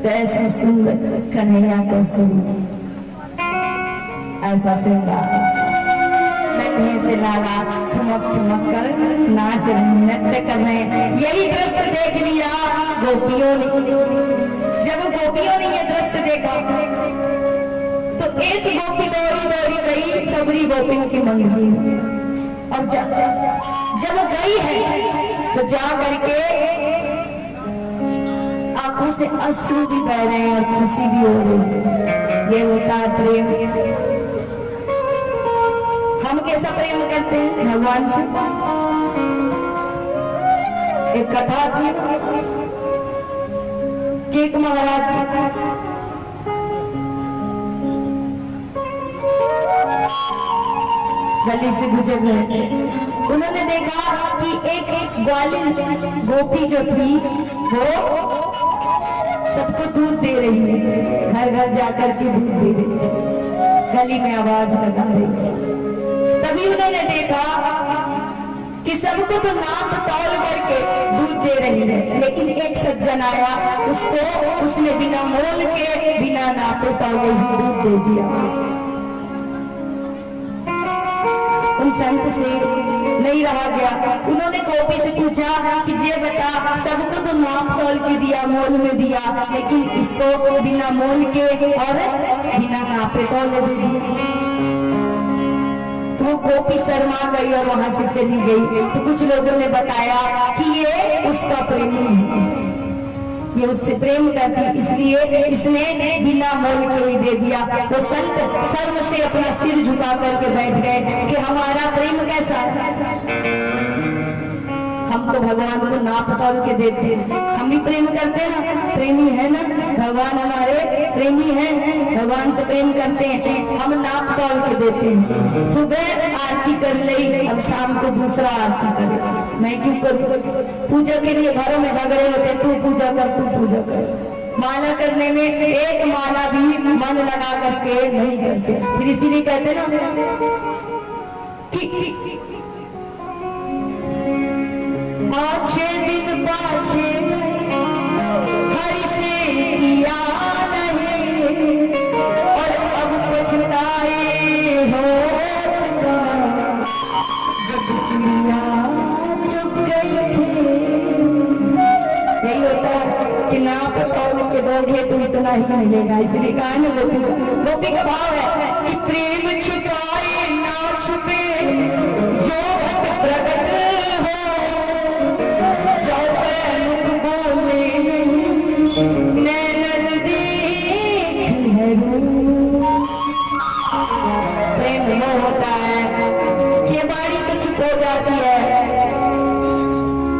कैसे सुंदर कन्हैया को सुन, ऐसा सिंगार नन्हे से लाला ठुमक ठुमक कर नाच रहे, नृत्य कर रहे। यही दृश्य देख लिया गोपियों ने। जब गोपियों ने ये दृश्य देखा तो एक गोपी दौड़ी दौड़ी गई सबरी गोपियों की मंडली में, और जब गई है तो जा करके आंखों से अश्रु भी बह रहे हैं और खुशी भी हो रही है। ये होता है प्रेम। हम कैसा प्रेम करते हैं भगवान से। एक कथा थी कि एक महाराज गली से गुजर रहे थे। उन्होंने देखा कि एक ग्वालिन गोपी जो थी वो सबको दूध दे रही है, घर घर जाकर के दूध दे रही है, गली में आवाज लगा रही है। तभी उन्होंने देखा कि सबको तो नाप तौल करके दूध दे रही है, लेकिन एक सज्जन आया, उसने बिना मोल के बिना नापे तौले ही दूध दे दिया। उन संत से नहीं रहा गया। उन्होंने गोपी से पूछा कि जे बता, सबको तो नाप तौल के दिया, मोल में दिया, लेकिन इसको बिना मोल के और बिना नापे तौले दे दिया। तो गोपी शर्मा गई और वहां से चली गई। तो कुछ लोगों ने बताया कि ये उसका प्रेमी है, ये उससे प्रेम करती, इसलिए इसने बिना मोल के ही दे दिया। वो संत शर्म से अपना सिर झुका करके बैठ गए कि हमारा प्रेम कैसा है। हम तो भगवान को नाप तौल के देते हैं, हम भी प्रेम करते हैं ना, प्रेमी है ना भगवान, हमारे प्रेमी हैं, भगवान से प्रेम करते हैं, हम नाप तौल के देते हैं। सुबह आरती कर ली, अब शाम को दूसरा आरती करे। मैं क्यों करूं? पूजा के लिए घरों में झगड़े होते, तू पूजा कर, तू पूजा कर। माला करने में एक माला भी मन लगा करके नहीं करते। फिर इसीलिए कहते ना कि पाछे दिन पाछे हरि से किया नहीं, और अब पछताए हो जब चिड़िया चुप गई थी। यही होता है कि नाप तौल के दोगे तो इतना ही मिलेगा। इसलिए कहा ना गोपी का भाव है कि प्रेम छुपाए ना छुपे जो प्रकट होता है कि बारी तो चुप हो जाती है,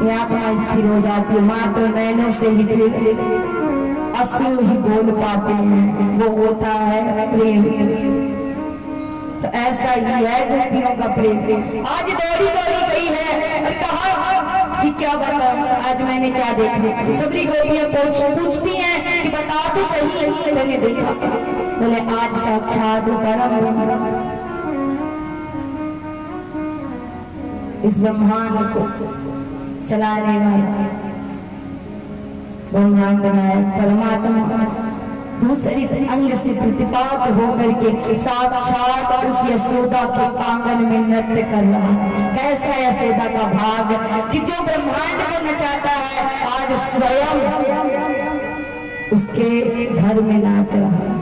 यहाँ स्थिर हो जाती है, मात्र नैनों से ही अश्रु ही बोल पाते हैं, वो होता है प्रेम। तो ऐसा ही है गोपियों का प्रेम। आज दौड़ी दौड़ी गई है और कहा कि क्या बता, आज मैंने क्या देखा। सबरी गोपियां पूछती हैं कि बता तो सही, मैंने देखा। बोले आज साक्षात परम इस ब्रह्मांड को चलाने वाला ब्रह्मांड नायक परमात्मा दूसरी अंग से प्रतिपात होकर के साक्षात उस यशोदा के आंगन में नृत्य कर रहा है। कैसा यशोदा का भाग कि जो ब्रह्मांड को नचाता है आज स्वयं उसके घर में नाच रहा है।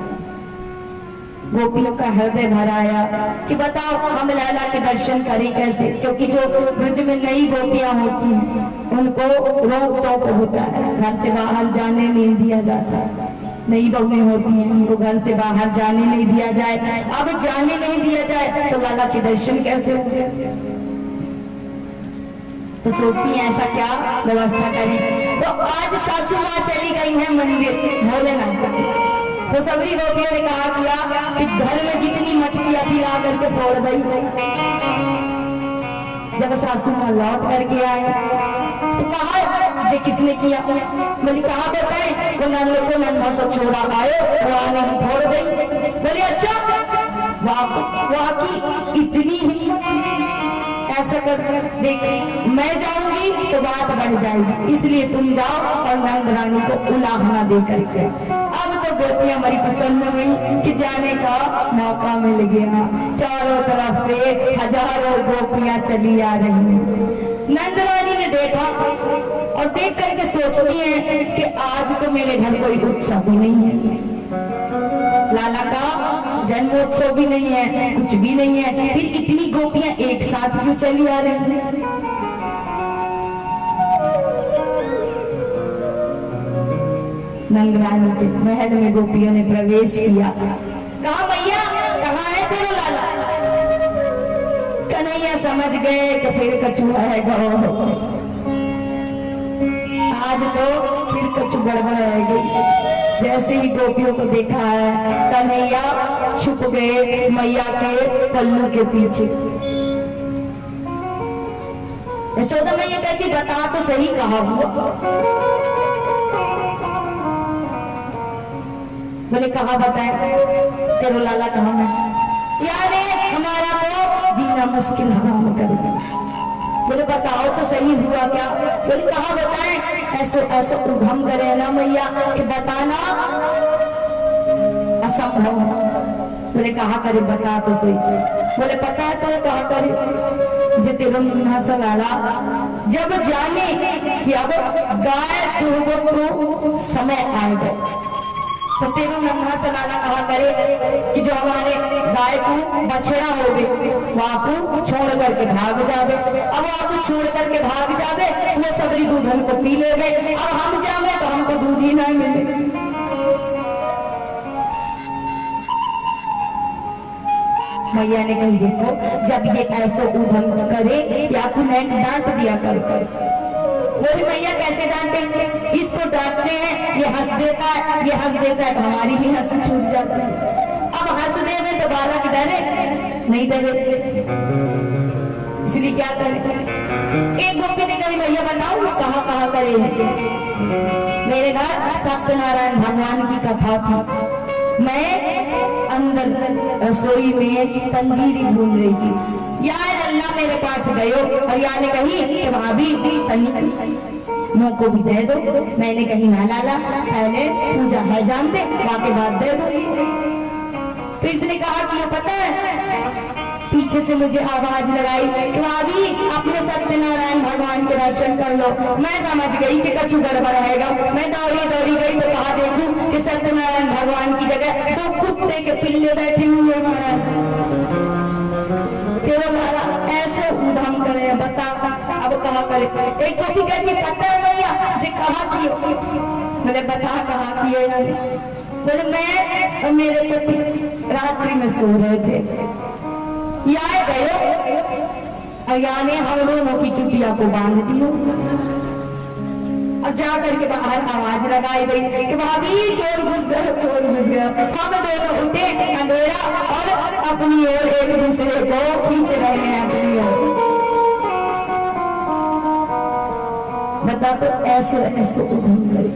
गोपियों का हृदय भराया कि बताओ हम लाला के दर्शन करें कैसे, क्योंकि जो ब्रज में नई गोपियां होती हैं उनको रोक टोक होता है, घर से बाहर जाने नहीं दिया जाता। नई बहुएं होती हैं उनको घर से बाहर जाने नहीं दिया जाए। अब जाने नहीं दिया जाए तो लाला के दर्शन कैसे होंगे। तो सोचती हैं ऐसा क्या व्यवस्था करें। तो आज सासू माँ चली गई है मंदिर भोलेनाथ। तो सबरी गोपियों ने कहा किया कि घर में जितनी मटकियां थी ला करके फोड़ दी। जब सासू माँ लौट करके आए तो कहा ये किसने किया। बोली कहा बताए, वो नन्हे को नन्हा सा छोड़ा आए, वो आने ही फोड़ गई। बोले अच्छा वाकई इतनी हिम्मत, ऐसा कर देख, मैं जाऊंगी तो बात बढ़ जाएगी, इसलिए तुम जाओ और नंद रानी को उलाहना दे करके। अब तो गोपियां बड़ी प्रसन्न हुई कि जाने का मौका मिल गया। चारों तरफ से हजारों गोपियां चली आ रही। नंद रानी ने देखा और देख करके सोचती है कि आज तो मेरे घर कोई उत्सव ही नहीं है, लाला का जन्मोत्सव भी नहीं है, कुछ भी नहीं है, फिर इतनी गोपियां एक साथ क्यों चली आ रही हैं? नंद रानी के महल में गोपियों ने प्रवेश किया। कहा मैया कहाँ है तेरा लाला? कन्हैया समझ गए कि फिर कछुआ है गौ, आज तो फिर कछु गड़बड़ है। जैसे ही गोपियों को देखा है, कन्हैया छुप गए मैया के पल्लू के पीछे। यशोदा मैया कहती बता तो सही कहा हुआ। मैंने कहा बताए तेरा लाला कहाँ है? यार हमारा तो जीना मुश्किल हराम कर दिया। बोले बताओ तो सही हुआ क्या? बोले कहा बताएं, ऐसो ऐसो उधम करे ना मैया कि बताना असंभव है। बोले कहा करे बता तो सही। बोले पता है तो कहा करे जो तेरा मुन्ना सा लाला जब जाने कि अब गाय दुर्गों को समय आएगा तो तेरू नन्हा सा लाला कहा करे कि जो हमारे गाय को बछड़ा हो गए वहां को छोड़ करके भाग जावे। अब वहां को छोड़ करके भाग जावे तो सबरी दूध हमको पी ले गए, अब हम जावे तो हमको दूध ही नहीं मिले। मैया ने कही देखो जब ये ऐसा उधम करे या आपको डांट दिया कर। बोली मैया कैसे डांटेंगे? इसको डांटते हैं ये हंस देता है, ये हंस देता है तो हमारी भी हंसी छूट जाती है। अब हंस दे में तो बालक डरे नहीं डरे, इसलिए क्या करें? एक गोपी ने कही भैया बताओ कहाँ कहाँ करे? मेरे घर सत्यनारायण भगवान की कथा थी, मैं अंदर रसोई में पंजीरी भून रही थी। यार अल्लाह मेरे पास गयो और यार ने कही कि भाभी तनिक मुँह को भी दे दो। मैंने कही ना लाला पहले पूजा है जान दे, बाकी बाद दे दूंगी। तो इसने कहा कि ये पता है, पीछे से मुझे आवाज लगाई कि भाभी अपने सत्यनारायण भगवान के दर्शन कर लो। मैं समझ गई कि कछु गड़बड़ रहेगा। मैं दौड़ी दौड़ी गई तो कहा देखूं कि सत्यनारायण भगवान की जगह दो कुत्ते के पिल्ले बैठे हुए महाराज। ऐसे उधम करे बता अब कहा करे? एक गोपी कहती पता है भैया जी कहा किए? बोले बता कहा किए? बोले मैं और मेरे पति रात्रि में सो रहे थे, यहाँ गए और यहाँ ने हम दोनों की चुटिया को बांध दी और जा करके बाहर आवाज लगाई गई कि भाभी चोर घुस गए, चोर घुस गए। हम दोनों उठे, अंधेरा और अपनी ओर एक दूसरे को खींच रहे हैं अपनी ओर। बता तो ऐसे ऐसे उधम करे।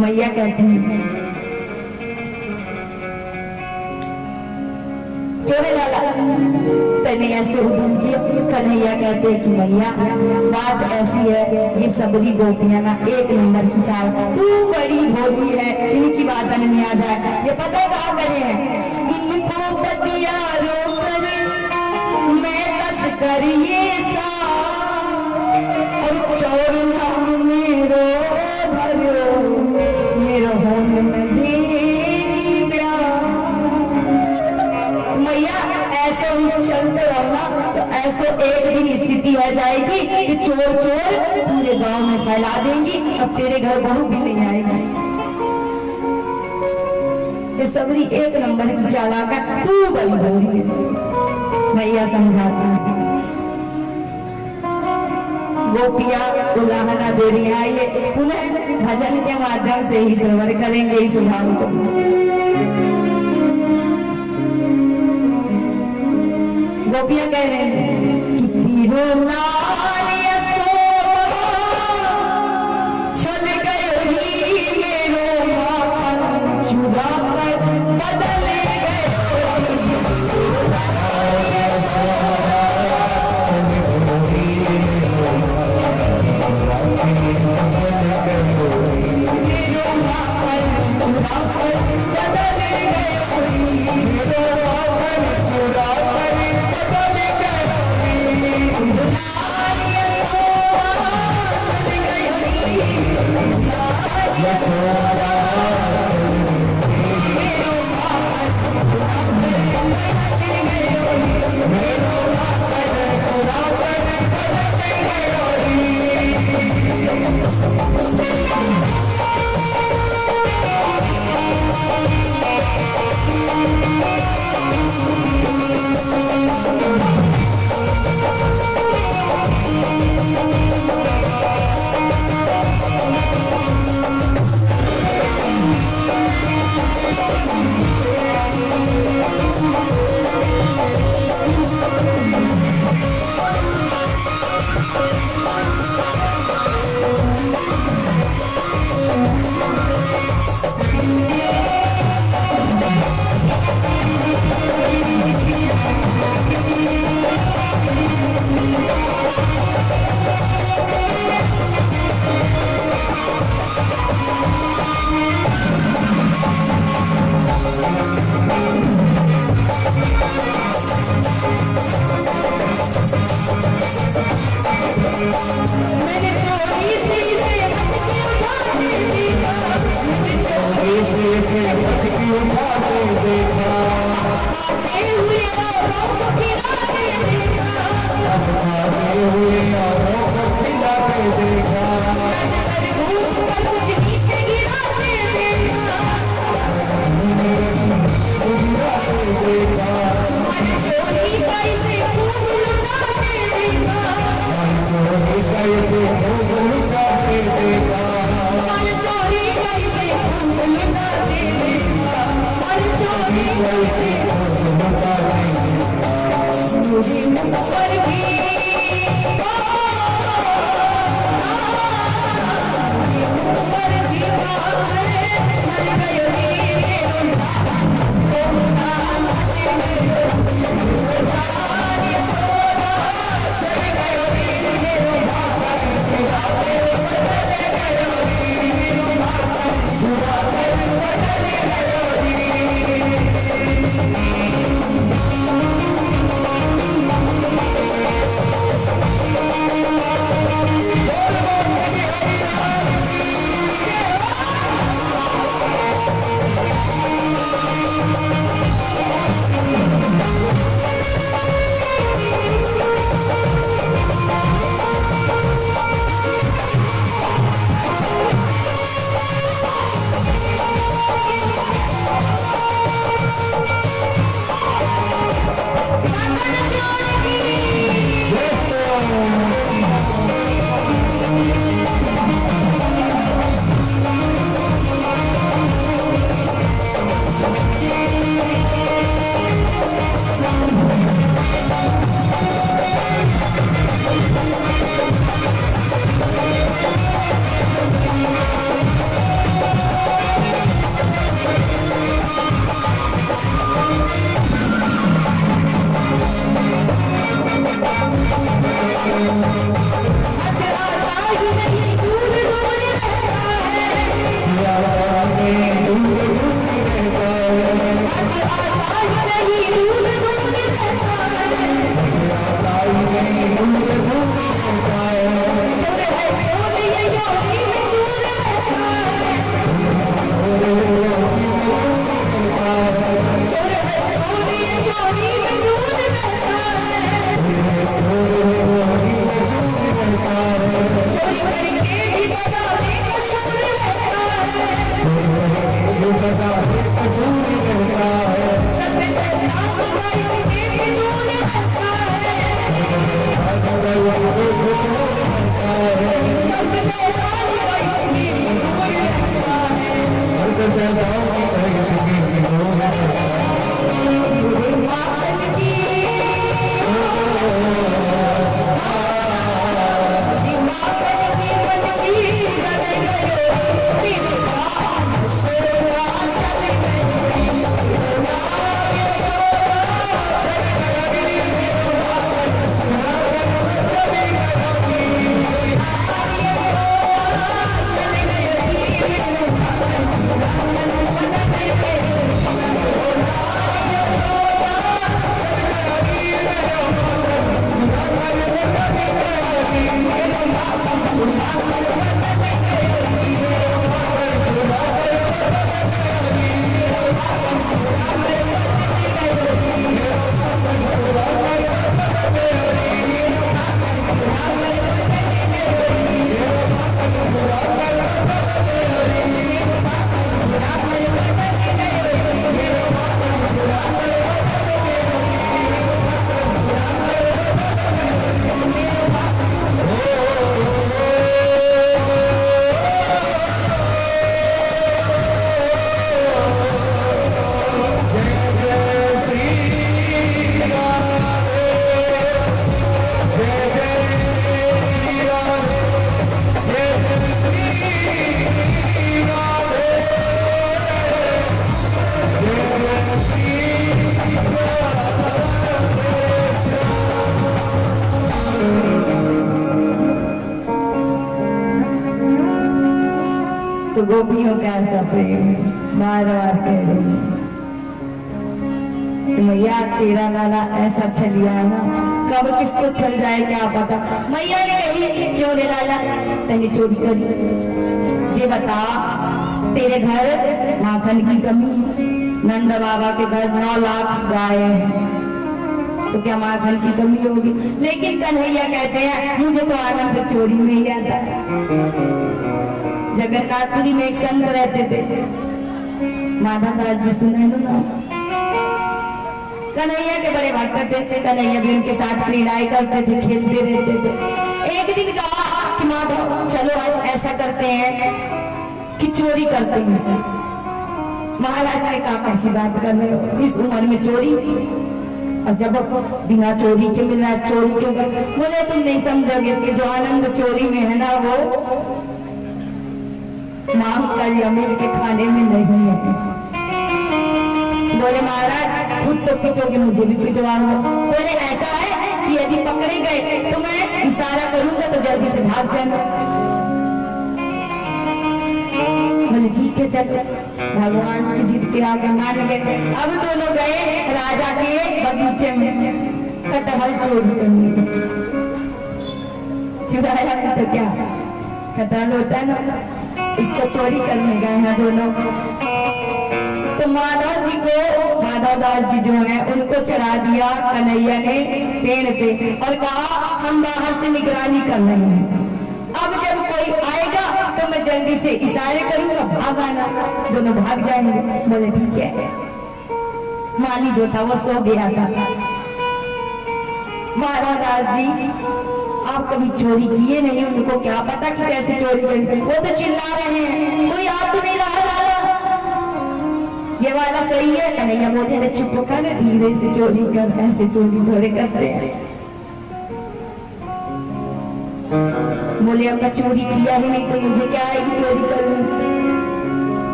मैया कहती है क्यों लाला तने ऐसे उधम किया? कन्हैया कहते कि मैया बात ऐसी है, ये सबरी गोपियां ना एक नंबर की चाल, तू बड़ी भोली है, इनकी बात नहीं आ जाए। ये पता कहा करे हैं इनको पतिया रो करे मैं बस करिए सा और चोर नाम मेरो धरो मेरो होम देगी प्यार। मैया ऐसे ही चलते रहना तो ऐसे एक दिन स्थिति आ जाएगी कि चोर चोर पूरे गांव में फैला देंगी, अब तेरे घर बहू भी नहीं आएगा। ये सबरी एक नंबर की चालाक है, तू बड़ी भोली है। मैया समझाती है। गोपियां उलाहना दे रही है, ये पुनः भजन के माध्यम से ही श्रवण करेंगे इस भाव को। गोपियां कह रहे हैं कि तीरों लाल यशोदा छल गई मेरो माखन चुरा कर बदल गए। मैंने चोरी से इसे मटकी उठाते देखा, मैंने चोरी से इसे मटकी उठाते देखा, खाते हुए औरों को खिलाते देखा, खाते हुए औरों को खिलाते देखा, भूत पर कुछ नीचे गिराते देखा, मैंने चोरी का इसे खूब लुटाते देखा, चोरी का इसे खूब लुटाते देखा, चोरी का इसे खूब लुटाते देखा, चोरी का इसे खूब लुटाते देखा, मुझे मुख पर भी तो गोपियों का ऐसा प्रेम बार बार कह रही हूँ कि मैया तेरा लाला ऐसा छलिया ना कब किसको चल जाए क्या पता। मैया ने कही चोरे लाला तेने चोरी करी, जे बता तेरे घर माखन की कमी है, नंद बाबा के घर 9 लाख गाय है, तो क्या माखन की कमी होगी। लेकिन कन्हैया कहते हैं मुझे तो आनंद चोरी में ही आता है। जगन्नाथपुरी में एक संत रहते थे, माधव दास जी, सुने ना, कन्हैया के बड़े भक्त थे। कन्हैया भी उनके साथ क्रीड़ाएं करते थे, खेलते रहते थे। एक दिन कहा कि माधव चलो आज ऐसा करते हैं कि चोरी करते हैं। महाराज ने कहा कैसी बात कर रहे हो, इस उम्र में चोरी, और जब बिना चोरी के बिना चोरी क्यों कर। बोले तुम नहीं समझोगे कि जो आनंद चोरी में है ना वो मांग कर अमीर के खाने में नहीं है। बोले महाराज खुद तो पिटोगे मुझे भी पिटवाऊंगा। बोले ऐसा है कि यदि पकड़े गए तो मैं इशारा करूंगा तो जल्दी से भाग जाना। बोले ठीक है चल, भगवान की जिद के आगे मान गए। अब दोनों गए राजा के बगीचे में कटहल चोरी करने। चुराया तो क्या कटहल होता है ना, इसको चोरी करने गए हैं दोनों। तो माधव जी को, माधव दास जी जो है उनको चढ़ा दिया कन्हैया ने पेड़ पे और कहा हम बाहर से निगरानी कर रहे हैं, अब जब कोई आएगा तो मैं जल्दी से इशारे करूंगा, भाग आना। दोनों भाग जाएंगे। बोले ठीक है। माली जो था वो सो गया था। महाराज दास जी आप कभी चोरी किए नहीं, उनको क्या पता कि कैसे चोरी करेंगे। वो तो चिल्ला रहे हैं कोई आप तो नहीं रहा लाला, ये वाला सही है। कन्हैया बोले अरे चुप कर, धीरे से चोरी कर, ऐसे चोरी थोड़े करते हैं। बोले अब मैं चोरी किया ही नहीं तो मुझे क्या आएगी चोरी करनी।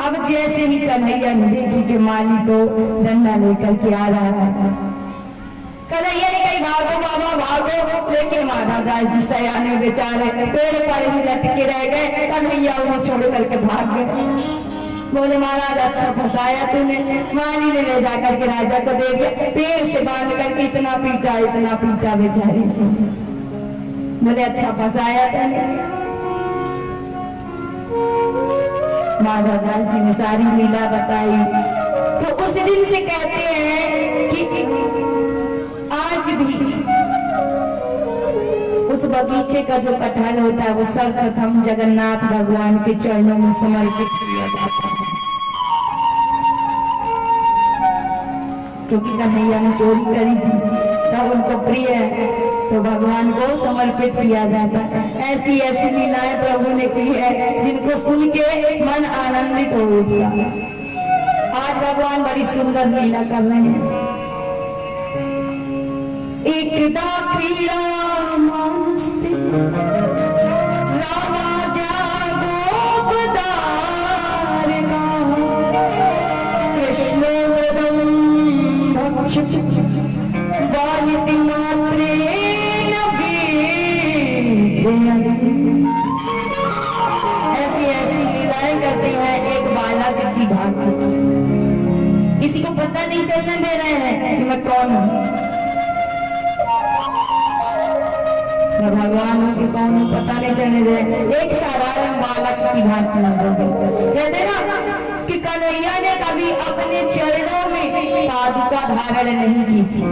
अब जैसे ही कन्हैया ने देखी कि माली तो डंडा लेकर के आ रहा है, कन्हैया ने कही भागो बाबा भागो, लेकिन माधव दास जी सयाने बेचारे पेड़ पर ही लटके रह गए। कन्हैया उन्हें छोड़ करके भाग गए। बोले महाराज अच्छा फंसाया तूने। माली ने ले जाकर के राजा को दे दिया, पेड़ से बांध करके इतना पीटा बेचारी। बोले अच्छा फंसाया तूने। माधव दास जी ने सारी लीला बताई। तो उस दिन से कहते हैं कि आज भी उस बगीचे का जो कटहल होता है वो सर्वप्रथम जगन्नाथ भगवान के चरणों में समर्पित किया जाता है, क्योंकि कन्हैया ने चोरी करी थी तब उनको प्रिय है तो भगवान को समर्पित किया जाता है। ऐसी ऐसी लीलाएं प्रभु ने की है जिनको सुन के मन आनंदित हो उठता। आज भगवान बड़ी सुंदर लीला कर रहे हैं। एकदा क्रीड़ा मानस्ते रामाद्या गोपदार का कृष्णो मृदं भक्षति वानिति मात्रेण वेदयन्। ऐसी ऐसी लीलाएं करते हैं एक बालक की भांति। किसी को पता नहीं चलने दे रहे हैं कि मैं कौन हूँ। भगवान के कौन पता नहीं चलने दे। एक साधारण बालक की भांति कहते ना कि कन्हैया ने कभी अपने चरणों में पादुका धारण नहीं की थी।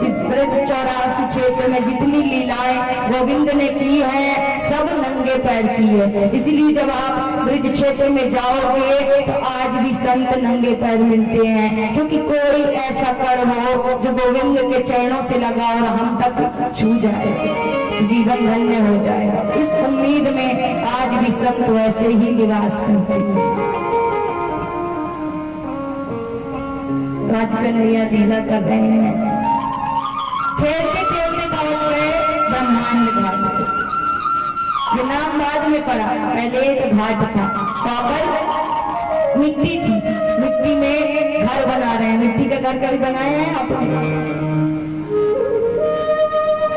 इस ब्रज 84 क्षेत्र में जितनी लीलाएं गोविंद ने की है सब नंगे पैर की है। इसलिए जब आप ब्रज क्षेत्र में जाओगे तो आज भी संत नंगे पैर मिलते हैं, क्योंकि कोई ऐसा कर हो जो गोविंद के चरणों से लगा और हम तक छू जाए, जीवन धन्य हो जाएगा। इस उम्मीद में आज भी संत वैसे ही निवास करते हैं। तो आज कन्हैया लीला कर रहे हैं। खेलते खेलते पहुंच गए ब्रह्मांड घाट। ये नाम बाद में पड़ा, पहले एक घाट था, वहां पर मिट्टी थी, मिट्टी में घर बना रहे हैं। मिट्टी का घर कभी बनाया है आपने?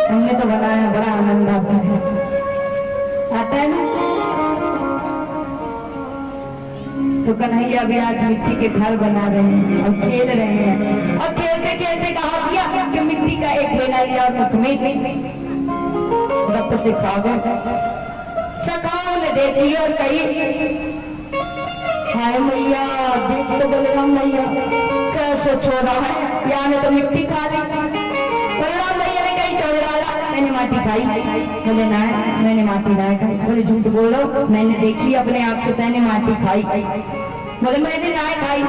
हमने तो बनाया, बड़ा आनंद आता है ना। तो कन्हैया भी आज मिट्टी के घर बना रहे हैं और खेल रहे हैं। और खेलते खेलते कहा दिया कि लिया मुख में, गप से खा गए। सखाओं ने देखी और कही हाय मैया, देख तो बलराम मैया कैसे छोड़ा है, या ने तो मिट्टी खा ली। बलराम मैया ने कही चौड़ाला मैंने माटी खाई। बोले ना मैंने माटी ना खाई। बोले झूठ बोलो, मैंने देखी अपने आप से, मैंने माटी खाई। बोले मैंने ना खाई।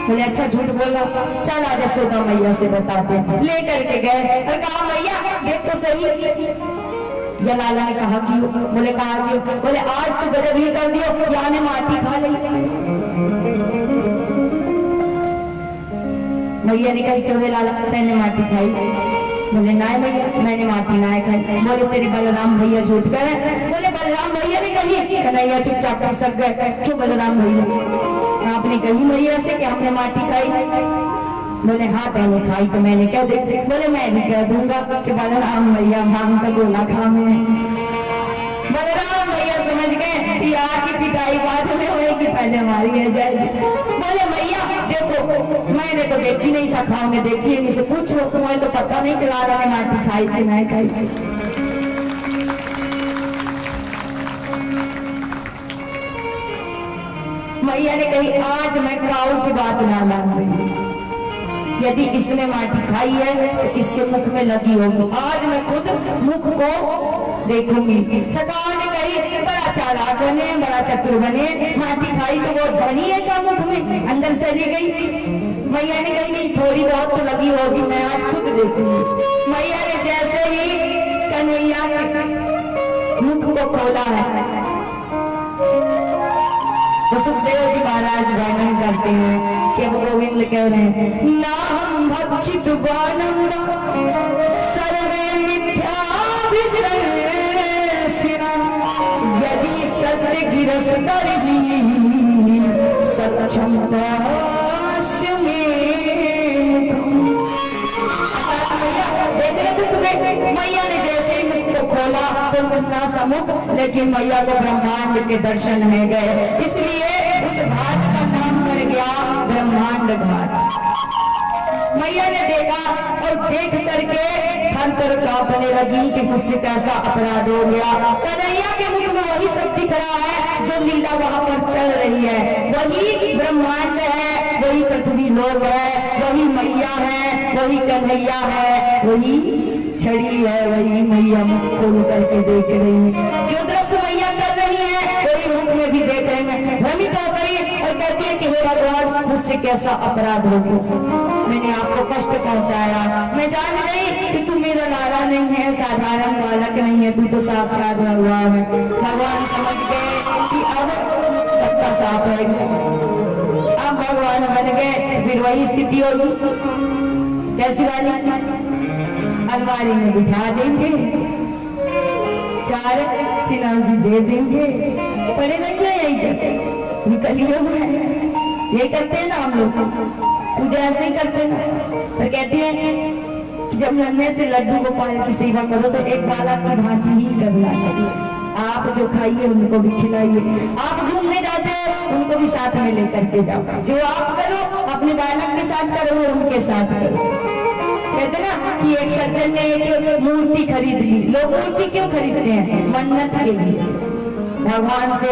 बोले अच्छा झूठ बोला, चल आज यशोदा मैया से बताते। लेकर के गए और कहा मैया देख तो सही। जलाला ने कहा कि बोले कहा कि बोले आज तो गजब ही कर दियो, यहाँ ने माटी खा ली। मैया ने कही चोरे लाला तेने माटी खाई। बोले ना मैया मैंने माटी ना खाई। बोले तेरे बलराम भैया झूठ करे। बोले बलराम भैया ने कही कन्हैया चुपचाप कर सक गए। क्यों बलराम भैया आपने कही मैया से कि हमने माटी खाई? बोले हाँ मैंने खाई तो मैंने कह दे। बोले मैं भी कह दूंगा कि बलराम भैया भांग का गोला खा में। बलराम भैया समझ गए कि आज की पिटाई बाद में होएगी, पहले हमारी जाएगी। बोले मैया देखो मैंने तो देखी नहीं, सखाओं ने देखी है, इनसे पूछो, तुम्हें तो पता नहीं चला रहा है माटी खाई कि नहीं खाई। मैया ने कही आज मैं काऊ की बात ना मान रही, यदि इसने माटी खाई है तो इसके मुख में लगी होगी, आज मैं खुद मुख को देखूंगी। सखाओं ने कही बड़ा चालाक बने, बड़ा चतुर बने, माटी खाई तो वो धनी है क्या मुख में, अंदर चली गई। मैया ने कही नहीं थोड़ी बहुत तो लगी होगी, मैं आज खुद देखूंगी। मैया ने जैसे ही कन्हैया के मुख को खोला है, तो सुखदेव जी महाराज वर्णन करते हैं कि अब गोविंद कह रहे हैं ना हम भक्षित वानम सर्वे मिथ्याभिसंसिना यदि सत्य गिरस करही सक्षम पास्य में मैया ने जैसे ही मुख को खोला तो मुन्ना सा मुख, लेकिन मैया को ब्रह्मांड के दर्शन में गए, इसलिए उस घाट का नाम पड़ गया ब्रह्मांड घाट। मैया ने देखा और देख करके थर थर कांपने लगी कि मुझसे कैसा अपराध हो गया। कन्हैया के मुख में वही सब दिख रहा है जो लीला वहां पर चल रही है, वही ब्रह्मांड है, वही पृथ्वी लोक है, वही मैया है, वही कन्हैया है, वही छड़ी है, वही मैया मुख खोल करके देख रही है। जो दृश्य मैया कर रही है वही मुख में भी देख रही है। भ्रमित हो गई और कहती है कि हे भगवान मुझसे कैसा अपराध हो गया, मैंने आपको कष्ट पहुंचाया, मैं जान गई कि तू मेरा लाला नहीं है, साधारण बालक नहीं है, तू तो साक्षात भगवान है। भगवान समझ गए कि अब पत्ता साफ है, अब भगवान बन गए। फिर वही स्थिति होगी कैसी वाली, अलमारी में बिठा देंगे, 4 चिनाजी दे देंगे, पड़े नहीं है यही निकलिए ना, यही करते हैं ना हम लोग, पूजा ऐसे ही करते हैं। तो कहते हैं कि जब नन्हे से लड्डू गोपाल की सेवा करो तो एक बालक की भांति ही करना चाहिए। आप जो खाइए उनको भी खिलाइए, आप घूमने जाते हो उनको भी साथ में लेकर के जाओ, जो आप करो अपने बालक के साथ करो, उनके साथ करो। कहते ना कि एक सज्जन ने एक मूर्ति खरीद ली। लोग मूर्ति क्यों खरीदते हैं? मन्नत के लिए, भगवान से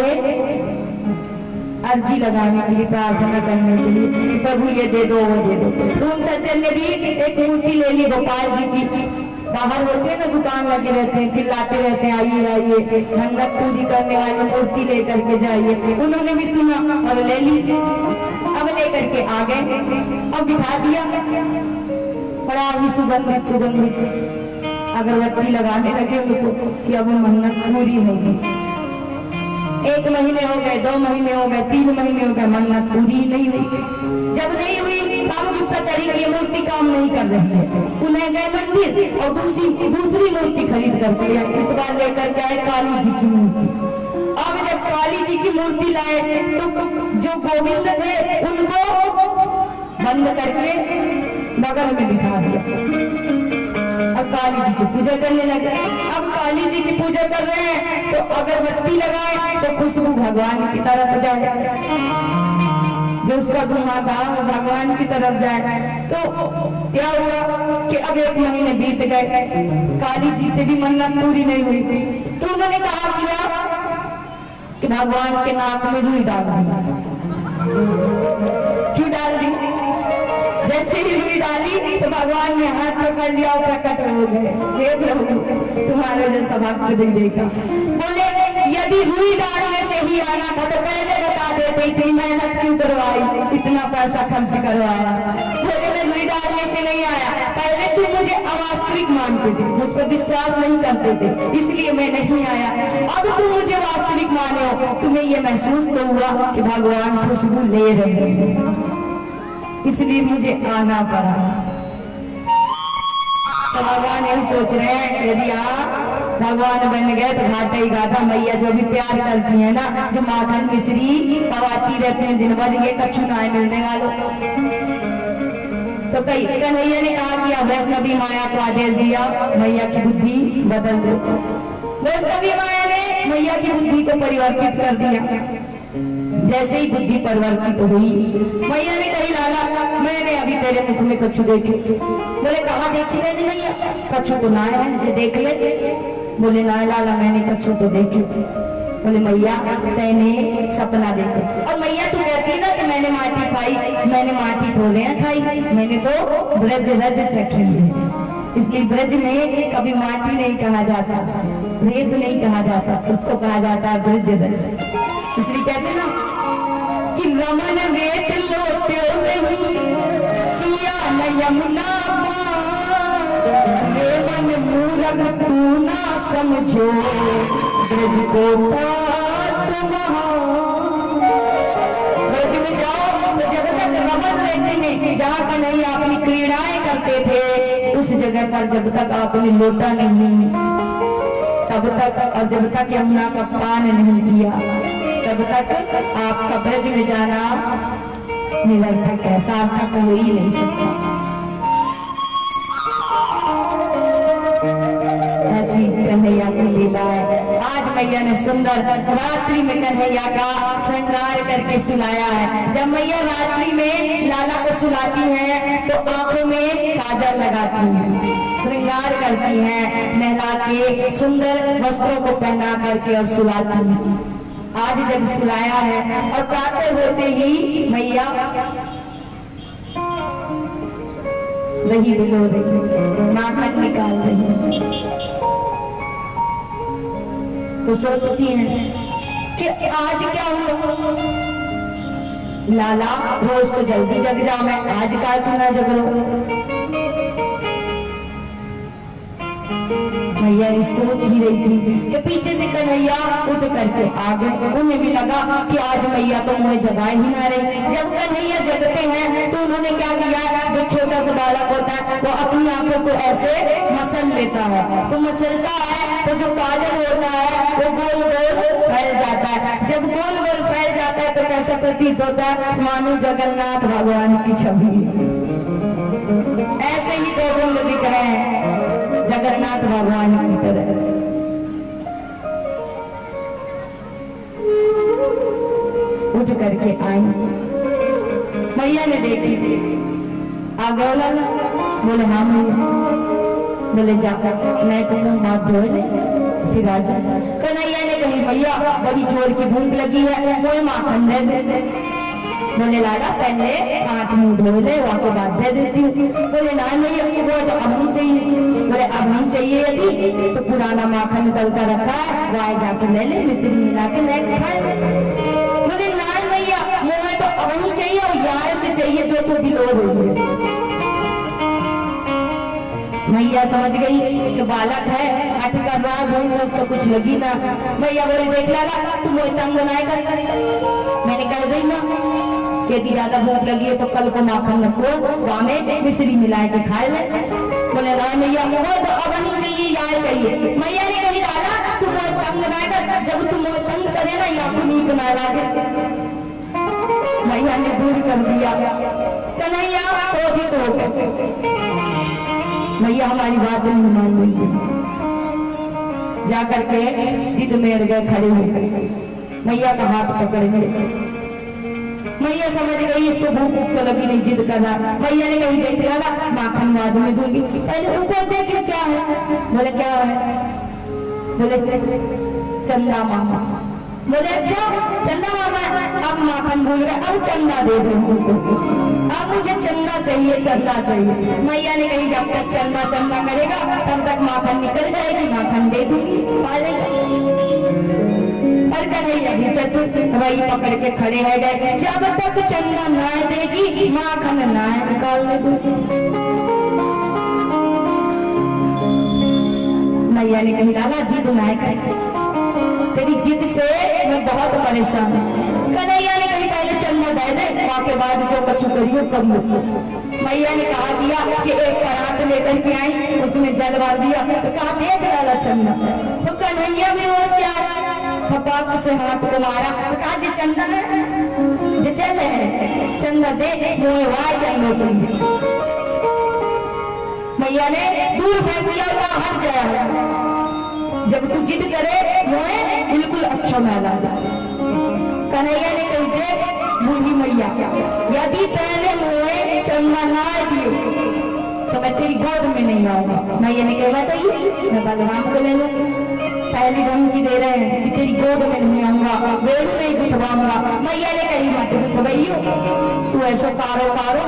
अर्जी लगाने के लिए, प्रार्थना करने के लिए कि प्रभु ये दे दो वो दे दो। तो उन सज्जन ने भी एक मूर्ति ले ली गोपाल जी की। बाहर होते हैं ना दुकान लगे रहते हैं, चिल्लाते रहते हैं आइए आइए, मन्नत पूरी करने वाली मूर्ति लेकर के जाइए। उन्होंने भी सुना और ले ली, अब लेकर के आ गए, अब बिठा दिया, बड़ा ही सुगंधित अगरबत्ती लगाने लगे उनको कि अब मन्नत पूरी होगी। 1 महीने हो गए, 2 महीने हो गए, 3 महीने हो गए, मन्नत पूरी नहीं हुई। जब नहीं हुई तब गुस्सा चढ़ी कि ये मूर्ति काम नहीं कर रही है। उन्हें गए मंदिर और दूसरी मूर्ति खरीद करके इस बार लेकर के आए काली जी की मूर्ति। अब जब काली जी की मूर्ति लाए तो जो गोविंद थे उनको बंद करके बगल में बिठा दिया और काली जी की पूजा करने लगे। अब काली जी की पूजा कर रहे हैं तो अगरबत्ती लगाए तो खुशबू भगवान की तरफ जाए, जो उसका धुआं था वो भगवान की तरफ जाए। तो क्या हुआ कि अब 1 महीने बीत गए, काली जी से भी मन्नत पूरी नहीं हुई, तो उन्होंने कहा किया कि भगवान के नाक में रुई डाल दी। क्यों डाल दी? जैसे ही रुई डाली तो भगवान ने हाथ पकड़ लिया और प्रकट हो गए, हे प्रभु तुम्हारे जैसा भक्त नहीं देखा। बोले यदि रुई डालने से ही आना था तो पहले बता देते, इतनी मेहनत क्यों करवाई, इतना पैसा खर्च करवाया। बोले मैं रुई डालने से नहीं आया, पहले तुम मुझे अवास्तविक मानते थे, मुझ पर विश्वास नहीं करते थे, इसलिए मैं नहीं आया। अब तुम मुझे वास्तविक माने हो, तुम्हें ये महसूस तो हुआ कि भगवान खुशबू ले रहे हैं, इसलिए मुझे आना पड़ा। तो भगवान यही सोच रहे हैं यदि आप भगवान बन गए तो घाटा ही घाटा। मैया जो भी प्यार करती है ना, जो माखन मिश्री पवाती रहते हैं दिन भर, ये कछु ना मिलने वालों। तो कई कन्हैया ने कहा कि वैष्णवी माया को आदेश दिया, मैया की बुद्धि बदल दो। वैष्णवी माया ने मैया की बुद्धि को परिवर्तित कर दिया। जैसे ही बुद्धि परिवर्तित हुई, मैया ने कही लाला मैंने अभी तेरे मुख में कछु देखे। बोले कहाँ देखी मैंने मैया? कछु तो ना है जो देख ले। बोले ना लाला मैंने कछु तो देखे। बोले मैया तैने सपना देखो। और मैया तू कहती ना कि मैंने माटी खाई, मैंने माटी थोड़े खाई, मैंने तो ब्रज रज चखी है। इसलिए ब्रज में कभी माटी नहीं कहा जाता, रेत नहीं कहा जाता, उसको कहा जाता है ब्रज रज। इसलिए कहते ना कि रमन रेत लोट्यो नहीं किया न यमुना मन मूरख तू ना समझो ब्रज को ब्रज में जाओ तो जब तक रमन रेत में जहाँ कन्हैया अपनी क्रीड़ाएं करते थे उस जगह पर जब तक आपने लोटा नहीं, तब तक, और जब तक यमुना का पान नहीं किया तब तक आपका ब्रज में जाना निरर्थक है, सार्थक हो ही नहीं सकता। ऐसी कन्हैया की लीला है। आज मैया ने सुंदर रात्रि में कन्हैया का श्रृंगार करके सुलाया है। जब मैया रात्रि में लाला को सुलाती हैं तो आंखों में काजल लगाती हैं, श्रृंगार करती हैं, नहला के सुंदर वस्त्रों को पहना करके और सुलाती हैं। आज जब सुलाया है और प्रातः होते ही मैया दही बिलो रही, माखन निकाल रही, तो सोचती हैं कि आज क्या हुआ। लाला रोज तो जल्दी जग जाओ, मैं आज का तू ना जग लो। मैया सोच ही रही थी कि पीछे से कन्हैया उठ करके आ गए। उन्हें भी लगा कि आज मैया तो मुझे जगा ही ना रही। जब कन्हैया जगते हैं तो उन्होंने क्या किया, जो छोटा सा बालक होता है वो अपनी आंखों को ऐसे मसल लेता है, तो मसलता है तो जो काजल होता है वो गोल गोल फैल जाता है। जब गोल गोल फैल जाता है तो कैसा प्रतीत होता है, मानो जगन्नाथ भगवान की छवि। ऐसे ही गोविंद दिख रहे हैं जगन्नाथ भगवान की तरह। उठ करके आई, मैया ने देखी, आ गया लाला? बोले हाँ मैया। बोले जाकर नहीं तो तुम हाथ धोए ले फिर आ जा। कन्हैया ने कही मैया बड़ी जोर की भूख लगी है, कोई माखन दे दे। बोले लाला पहले हाथ मुंह धो ले, वहां के बाद दे देती हूँ। बोले ना नहीं वो तो अब नहीं चाहिए। बोले अब नहीं चाहिए यदि तो पुराना माखन तल का रखा है, वहां जाके ले ले, मिश्री मिला के ले खाए। बोले ना भैया मुझे तो अब नहीं चाहिए और यहाँ से चाहिए जो तो भी लोग हुई है। मैया समझ गई कि बालक है, हट कर रहा, भूख तो कुछ लगी ना। मैया बोले देख लाला तुम वो तंग ना कर, मैंने कह दी ना यदि ज्यादा भूख लगी है तो कल को माखन रखो, वहां में मिश्री मिला के खाए ले। बोले ना मैया वो तो अब नहीं चाहिए, यहाँ चाहिए। मैया ने कही डाला तुम वो तंग ना कर, जब तुम वो तंग करे ना यहाँ को नीक ना लागे। मैया ने दूर कर दिया। कन्हैया क्रोधित हो गए, मैया हमारी बात नहीं मान रही। जाकर के जिद में अड़ गए, खड़े हो गए, मैया का हाथ पकड़ के मैया समझ गई इसको भूख भूख तो लगी नहीं, जिद कर रहा। मैया ने कहीं देख लिया माखन बाद में दूंगी, पहले ऊपर देखे क्या है। बोले क्या है? बोले चंदा मामा। बोले अच्छा चंदा मामा, अब माखन भूल गए, अब चंदा दे दो, अब मुझे चंदा चाहिए, चंदा चाहिए। मैया ने कही जब तक चंदा चंदा करेगा तब तक माखन निकल जाएगी, माखन दे दूंगी, पालेगा। पर कन्हैया भी चतुर, वही पकड़ के खड़े है गए, जब तक चंदा ना देगी माखन ना निकालने दूंगी। मैया ने कही लाला जिद ना कर, तेरी जिद से मैं बहुत परेशान हूँ। कन्हैया ने कही पहले चंदा दे दे, वहाँ के बाद जो कछु करियो करियो। मैया ने कहा दिया कि एक परात लेकर के आई, उसमें जल भर दिया, तो कहा देख डाला चंदा। तो कन्हैया भी होशियार, थपाक से हाथ को मारा, तो कहा जी चंदा है, जी जल है, चंदा दे, मुँह वाय चंदो चंदे। मैया ने दूर फेंक दिया, हट जाए, जब तू जिद करे मोए बिल्कुल अच्छा ना लगा। कन्हैया ने कही देख बूढ़ी मैया, यदि पहले मोए चंदा ना दियो तो मैं तेरी गोद में नहीं आऊंगा। मैया ने कहा बताइए, मैं बलराम को ले लूं, पहली धमकी दे रहे हैं कि तेरी गोद में नहीं आऊंगा, बेड़ू नहीं गुथवाऊंगा। मैया ने कही मत गुथवाइयो, तू ऐसा कारो कारो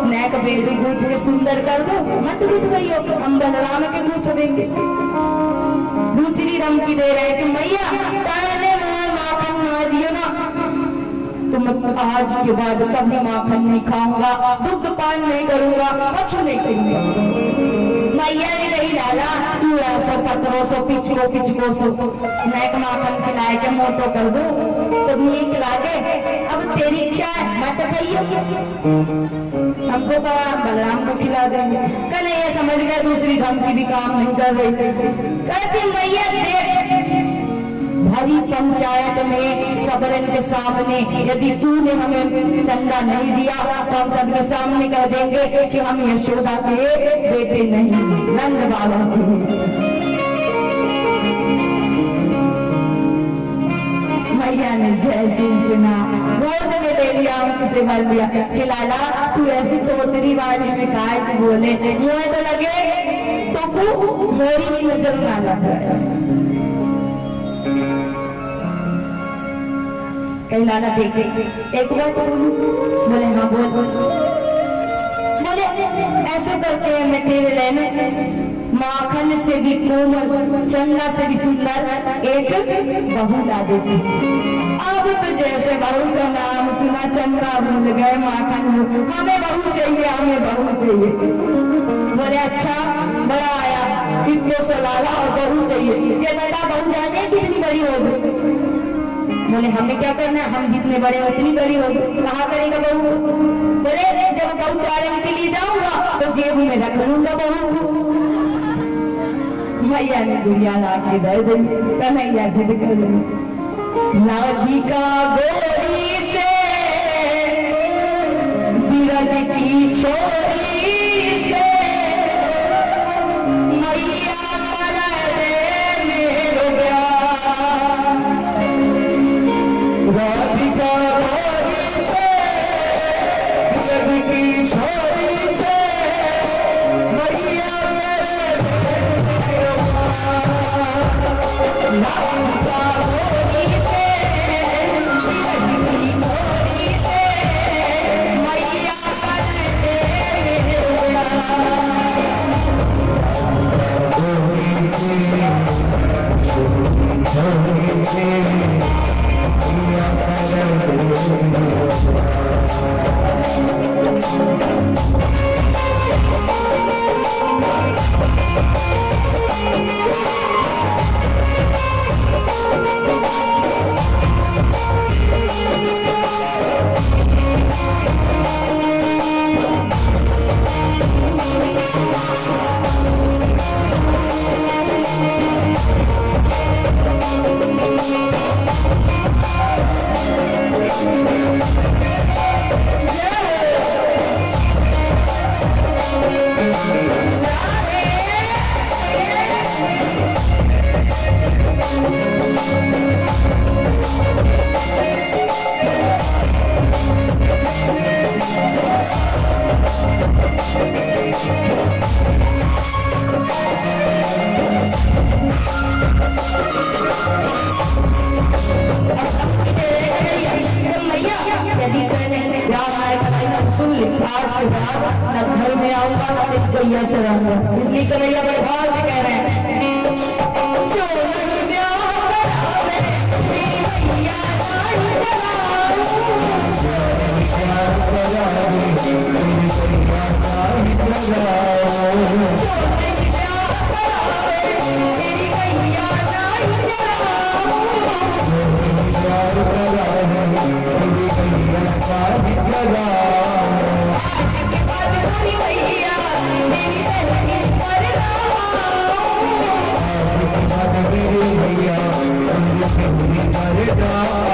नैक बेड़ू गूंथ के सुंदर कर दो, मत गुथवाइयो, हम बलराम के गूंथ देंगे। दूसरी धमकी दे रहे कि मैया पहले माखन ना दियो ना तो मैं आज के बाद कभी माखन नहीं खाऊंगा, दुग्ध पान नहीं करूंगा, कुछ नहीं करूंगा। मैया ने कही लाला तू ऐसा पत्रों सो पिचको सो नैक माखन खिलाए के मोटो कर दो, तो नहीं खिला के अब तेरी इच्छा है मत खाइयो, हमको कहा बलराम को खिला देंगे। कन्हैया समझ गया दूसरी धमकी भी काम नहीं कर रही, कहती मैया देख भरी पंचायत में सबरन के सामने यदि तूने हमें चंदा नहीं दिया तो हम सबके सामने कह देंगे कि हम यशोदा के बेटे नहीं, नंद बाबा के। मैया ने जैसे सुना गोद में ले लिया, उनसे भर लिया कि लाला तू ऐसी तोतरी वाली में काय तू बोले, मुँह तो लगे तो को मोरी की नजर ना लग जाए। कहीं लाला देख एक बार बोले हाँ बोल बोले ऐसे करते हैं मैं तेरे लेने माखन से भी कोमल चंदा से भी सुंदर एक बहू ला देती। अब तो जैसे बहू का नाम सुना चंदा भूल गए, माखन हमें बहू चाहिए, हमें बहू चाहिए। बोले अच्छा बड़ा आया इतो से लाला और बहू चाहिए, ये बेटा बहू जाने कितनी बड़ी होगी। बोले हमें क्या करना है, हम जितने बड़े हो उतनी बड़ी होगी, कहाँ करेगा बहू। बोले जब गौ चारण के लिए जाऊंगा तो जेब में रख लूंगा बहू। मैया ने गुड़िया ला के दे दी, कन्हैया जिद कर लाठी का गोरी से बिरज की छोरी से मैया कर दे मेरो प्यार। राधिका गोरी से बिरज की छोरी से मैया कर दे के बाद न घर में आऊंगा न तेरी गैया चढ़ाऊंगा। इसलिए कन्हैया बड़े भाव से कह रहे हैं जो नहीं ब्याह करावे तेरी गैया नहीं चढ़ाऊं, जो नहीं ब्याह करावे तेरी गैया नहीं चढ़ाऊं, जो नहीं ब्याह करावे तेरी गैया नहीं चढ़ाऊं, जो नहीं ब्याह करावे तेरी गैया नहीं चढ़ाऊं। आज के बाद तेरी गैया तेरी बहनी पर लाऊं, आज के बाद तेरी गैया तेरी बहनी पर लाऊं।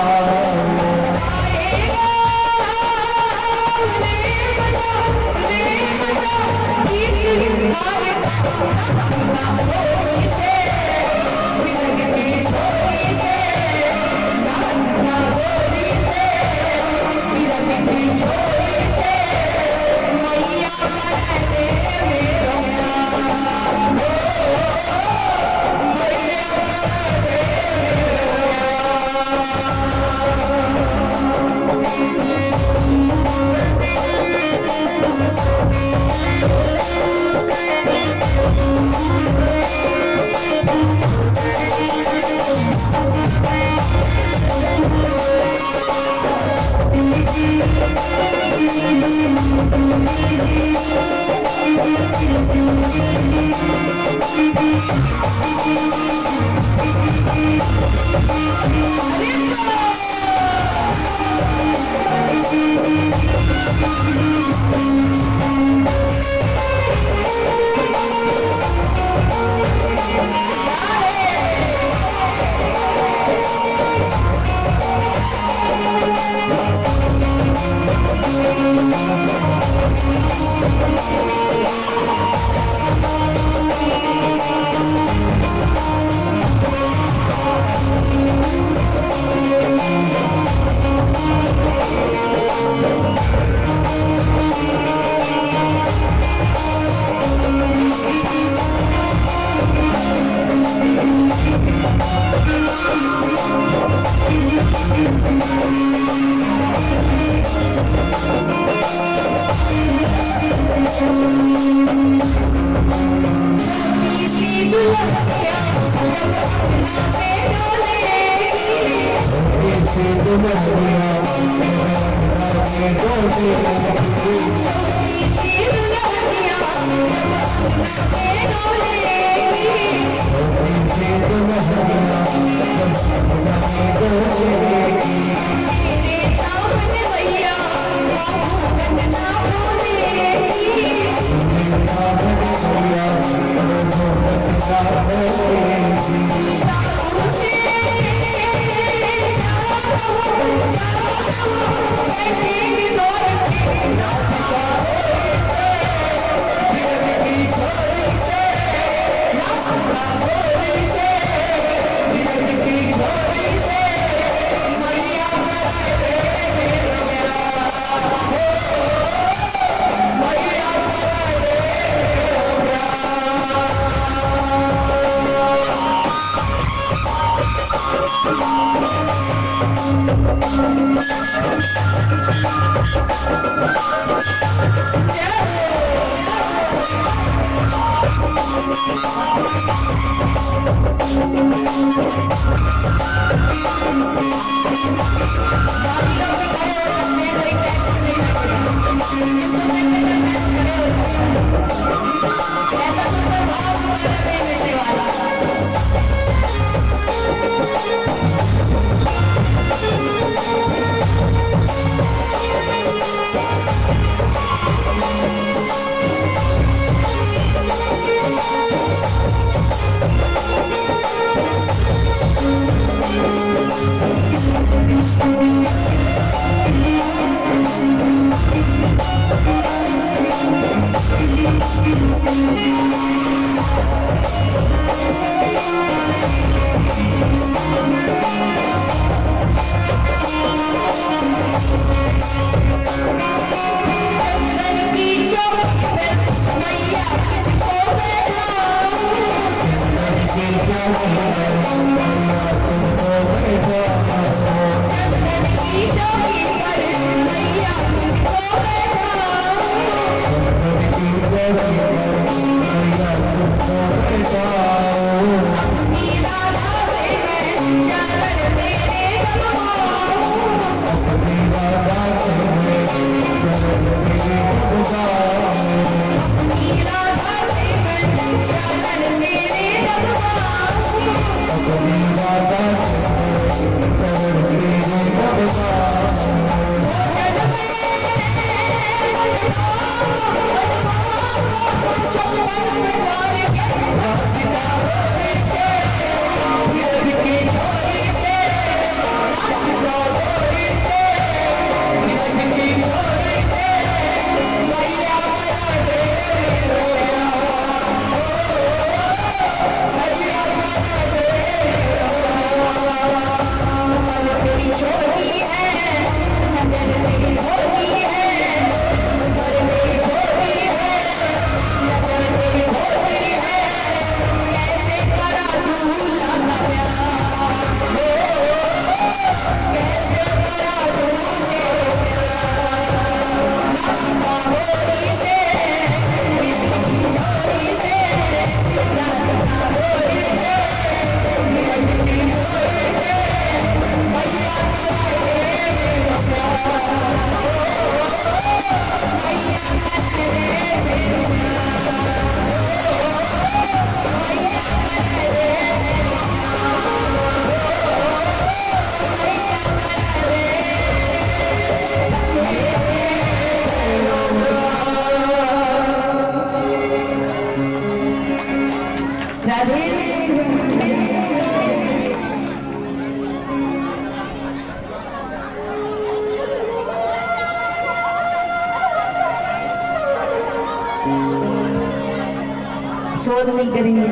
नहीं करेंगे।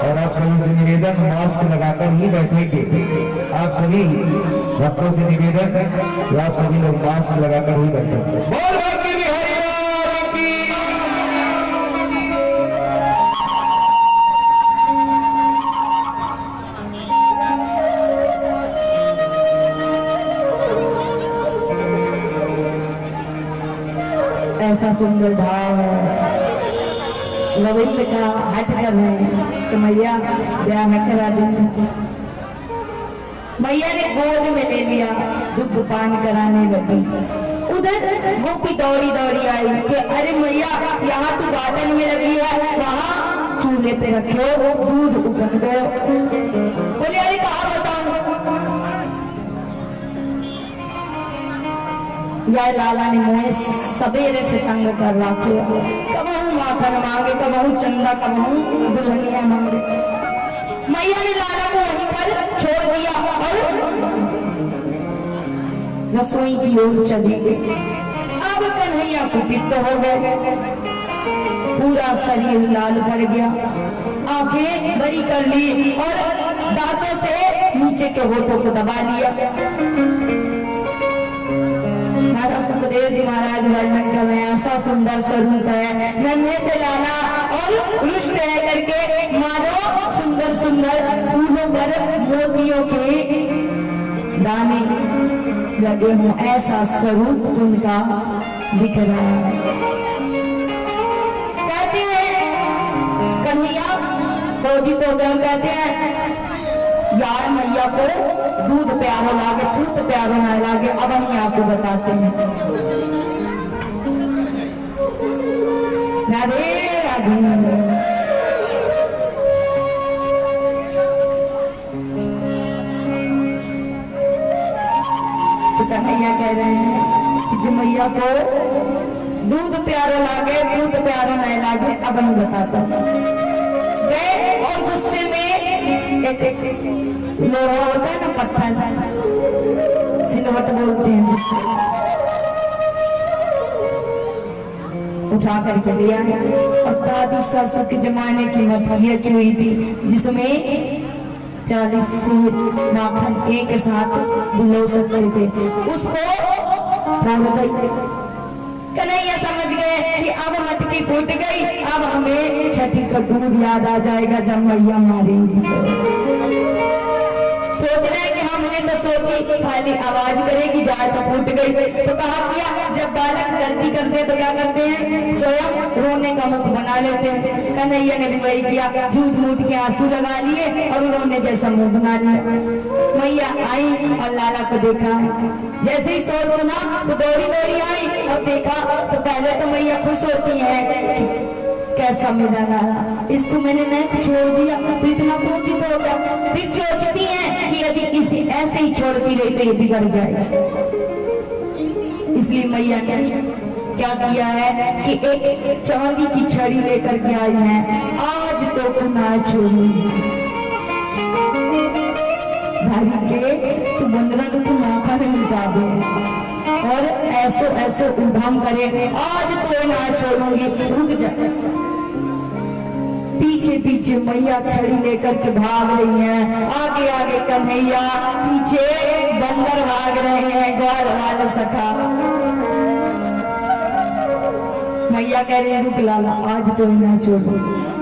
और आप सभी से निवेदन, मास्क लगाकर ही बैठेंगे। आप सभी भक्तों से निवेदन कि आप सभी लोग मास्क लगाकर ही बैठेंगे। बोल बाकी बिहारी लाल की। ऐसा सुंदर भाव है गोविंद का, हट कर है तो मैया ब्याह करा देंगे। मैया ने गोद में ले लिया, दुग्ध पान कराने लगी। उधर गोपी दौड़ी दौड़ी आई कि अरे मैया यहाँ तो बादल में लगी है, वहाँ चूल्हे पे रखे हो, दूध उबल गए। बोले अरे कहाँ बताऊं, या लाला ने मुझे सवेरे से तंग कर रखे, कबहू माखन मांगे, कबहू चंदा, कबहू दुल्हनिया मांगे। मैया ने लाला को वहीं पर छोड़ दिया और रसोई की ओर चली गई। अब कन्हैया कुपित हो गए, पूरा शरीर लाल पड़ गया, आंखें बड़ी कर ली और दांतों से नीचे के होठों को दबा लिया। सुखदेव जी महाराज वर्णन कर रहे हैं, ऐसा सुंदर स्वरूप है, नन्हे से लाला और रुष्ट रह करके मानो सुंदर सुंदर फूलों पर मोतियों के दाने लगे हों, ऐसा स्वरूप उनका दिख रहा है। कहते हैं कन्हैया कोदी तो कहते हैं यार मैया को दूध प्यारो लागे, दूध प्यारो ना लागे। अब हम आपको बताते हैं। राधे राधे। तो कन्हैया कह रहे हैं कि जो मैया को दूध प्यारो लागे, दूध प्यारो ना लागे। अब हम बताता हूँ। गए और गुस्से में एक लोहा होता है ना, पत्थर, सिलवट बोलते हैं, उठा करके लिया और दादी सासू के जमाने की मठिया की हुई थी, जिसमें 40 से माखन एक साथ बुलो सकते थे, उसको फोड़ गई। कन्हैया समझ गए कि अब मटकी फूट गई, अब हमें छठी का दूध याद आ जाएगा जब मैया मारेंगी। सोच रहे कि हमने तो सोची खाली आवाज करेगी, जाए तो फूट गई। तो कहा किया, जब बालक गलती करते हैं तो क्या करते हैं, स्वयं रोने का मुख बना लेते हैं। कन्हैया ने भी वही किया, झूठ मूठ के आंसू लगा लिए और उन्होंने जैसा मुंह बना लिया। मैया आई और लाला को देखा, जैसे ही शोर सुना तो दौड़ी दौड़ी आई और देखा तो पहले तो मैया खुश होती है, कैसा मेरा लाला, इसको मैंने नहीं छोड़ दिया तो इतना क्रोधित हो गया। फिर सोचती हैं कि यदि इसे ऐसे ही छोड़ती रही तो ये बिगड़ जाएगा। इसलिए मैया ने क्या किया है कि एक चांदी की छड़ी लेकर के आई है, आज तो ना छोड़ूंगी भाई के तो बंदरन को माखा में मिटा दे और ऐसो ऐसो उद्यम करे, आज तो ना छोड़ूंगी। रुक जा। पीछे पीछे मैया छड़ी लेकर के भाग रही हैं, आगे आगे कन्हैया, पीछे बंदर भाग रहे हैं, ग्वाल वाले सखा। मैया कह रही रुक लाला, आज तो ना छोड़ो।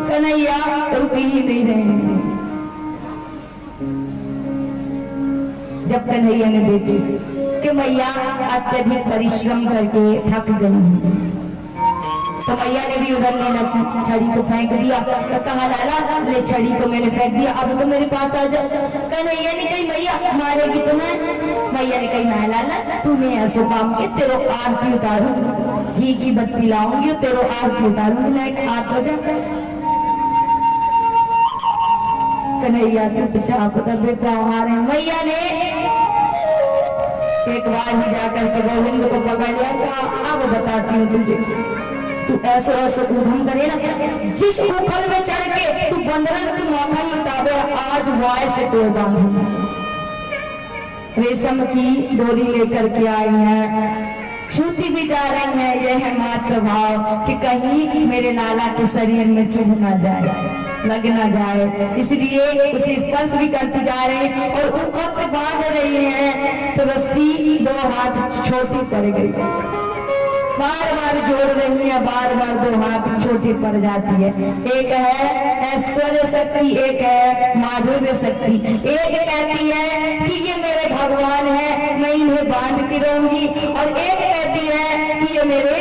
कन्हैया रुक ही नहीं रहे। जब कन्हैया ने देखी कि मैया अत्यधिक परिश्रम करके थक गई तो मैया ने भी उधर लीला की, छड़ी को फेंक दिया। तो कहा लाला ले छड़ी को मैंने फेंक दिया, अब तो मेरे पास आ जा। कन्हैया ने कही मैया मारेगी तुम्हें? मैया ने कही ना लाला, तुम्हें ऐसे काम के तेरो आरती उतारूंगी, घी की बत्ती लाऊंगी और तेरो आरती उतारूंगी, ना एक हाथ हो जाए। कन्हैया चुपचाप दबे पाँव आ रहे। मैया ने एक बार ही जाकर के गोविंद को पकड़ लिया, कहा अब बताती हूँ तुझे, तू ऐसे ऐसे उधम करे ना, जिस उखल में चढ़ के तू बंदरन की माखन लुटावे, आज वाय से तो बांधूंगा। रेशम की डोरी लेकर के आई है, छूती भी जा रही है, यह है मात्र भाव कि कहीं मेरे लाला के शरीर में चुभ ना जाए, लग ना जाए, इसलिए उसे स्पर्श भी करती जा रही है। और उनको से बांध रही है तो रस्सी 2 हाथ छोटी पड़ गई, बार बार जोड़ रही है, बार बार 2 हाथ छोटी पड़ जाती है। एक है ऐश्वर्य शक्ति, एक है माधुर्य शक्ति। एक कहती है कि ये मेरे भगवान है, मैं इन्हें बांधती रहूंगी, और एक कहती है कि ये मेरे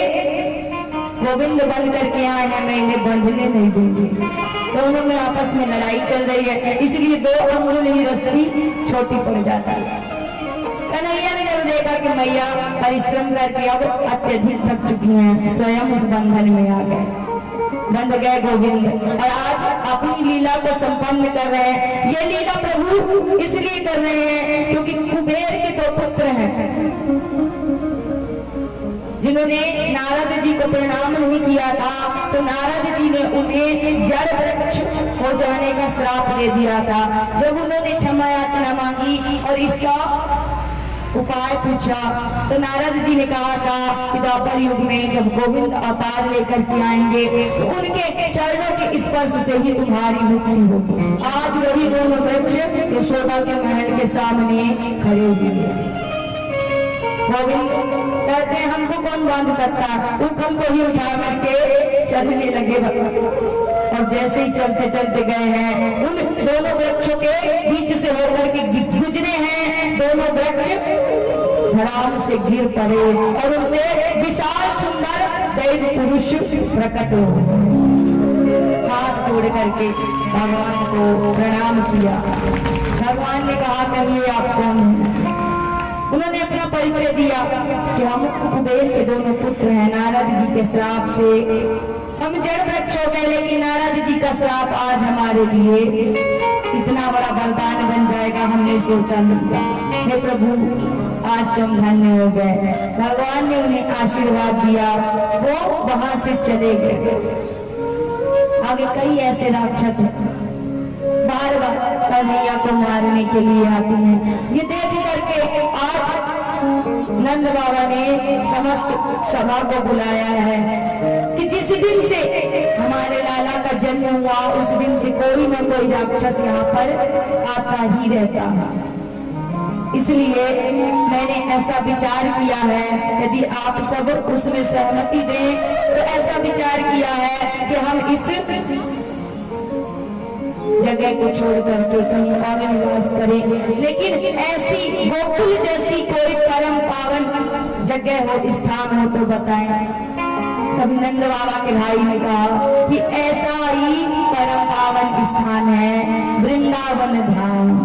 गोविंद बन करके आए हैं, मैं इन्हें बंधने नहीं दूंगी। दोनों में आपस में लड़ाई चल रही है, इसलिए 2 अंगुल ही रस्सी छोटी पड़ जाती है। कन्हैया ने जब देखा कि मैया परिश्रम करके अब अत्यधिक थक चुकी हैं, स्वयं उस बंधन में आ गए, बंध गए गोविंद, और आज अपनी लीला को संपन्न कर रहे हैं। ये लीला प्रभु इसलिए कर रहे हैं क्योंकि कुबेर के 2 पुत्र हैं जिन्होंने नारद जी को प्रणाम नहीं किया था, तो नारद जी ने उन्हें जड़ वृक्ष हो जाने का श्राप दे दिया था। जब उन्होंने क्षमा याचना मांगी और इसका उपाय पूछा, तो नारद जी ने कहा था कि द्वापर युग में जब गोविंद अवतार लेकर के आएंगे तो उनके चरणों के स्पर्श से ही तुम्हारी मुक्ति होगी। आज वही दोनों वृक्ष यशोदा के महल के सामने खड़े हुए। गोविंद कहते हैं हमको कौन बांध सकता, उखम को ही उठा करके चलने लगे, और जैसे ही चलते चलते गए हैं उन दोनों वृक्षों के बीच से होकर के गुजरे हैं। दोनों वृक्ष धड़ाम से गिर पड़े और उनसे विशाल सुंदर दैव पुरुष प्रकट हो, हाथ जोड़ करके भगवान को प्रणाम किया। भगवान ने कहा कहिए आप कौन हैं? उन्होंने अपना परिचय दिया कि हम कुबेर के 2 पुत्र हैं, नारद जी के श्राप से हम जड़ वृक्ष हो गए, लेकिन नारद जी का श्राप आज हमारे लिए इतना बड़ा वरदान बन जाएगा, हमने सोचा नहीं। हे प्रभु आज तुम धन्य हो गए। भगवान ने उन्हें आशीर्वाद दिया, वो वहां से चले गए। आगे कई ऐसे राक्षस बार बार कन्हैया को मारने के लिए आती हैं। ये देख करके आज नंद बाबा ने समस्त सभा को बुलाया है कि जिस दिन से हमारे लाला का जन्म हुआ उस दिन से कोई न कोई राक्षस यहाँ पर आता ही रहता है। इसलिए मैंने ऐसा विचार किया है, यदि आप सब उसमें सहमति दें तो ऐसा विचार किया है कि हम इस जगह को छोड़ करके कहीं और निवास करें, लेकिन ऐसी गोकुल जैसी कोई परम पावन जगह हो, स्थान हो तो बताएं। तभी नंद बाबा के भाई ने कहा कि ऐसा ही परम पावन स्थान है वृंदावन धाम।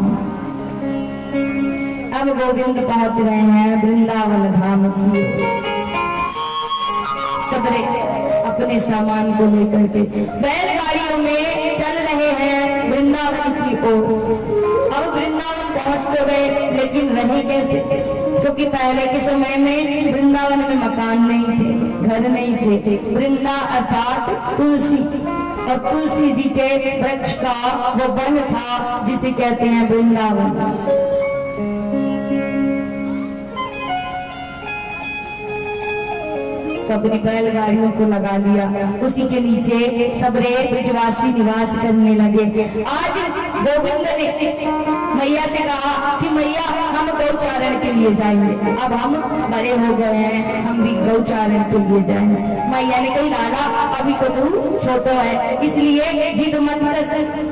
अब गोविंद पहुंच रहे हैं वृंदावन धाम की। सबरे अपने सामान को लेकर के बैलगाड़ियों में चल रहे हैं वृंदावन की ओर। अब वृंदावन पहुंच तो गए, लेकिन रहे कैसे? क्योंकि पहले के समय में वृंदावन में मकान नहीं थे, घर नहीं थे। वृंदा अर्थात तुलसी, और तुलसी जी के वृक्ष का वो वन था जिसे कहते हैं वृंदावन। तो अपनी बैलगाड़ियों को लगा लिया, उसी के नीचे सबरे ब्रजवासी निवास करने लगे। आज गोविंद ने मैया से कहा कि मैया हम गौचारण के लिए जाएंगे, अब हम बड़े हो गए हैं, हम भी गौचारण के लिए जाएंगे। मैया ने कही लाला अभी तो तू छोटा है, इसलिए जिद मत कर।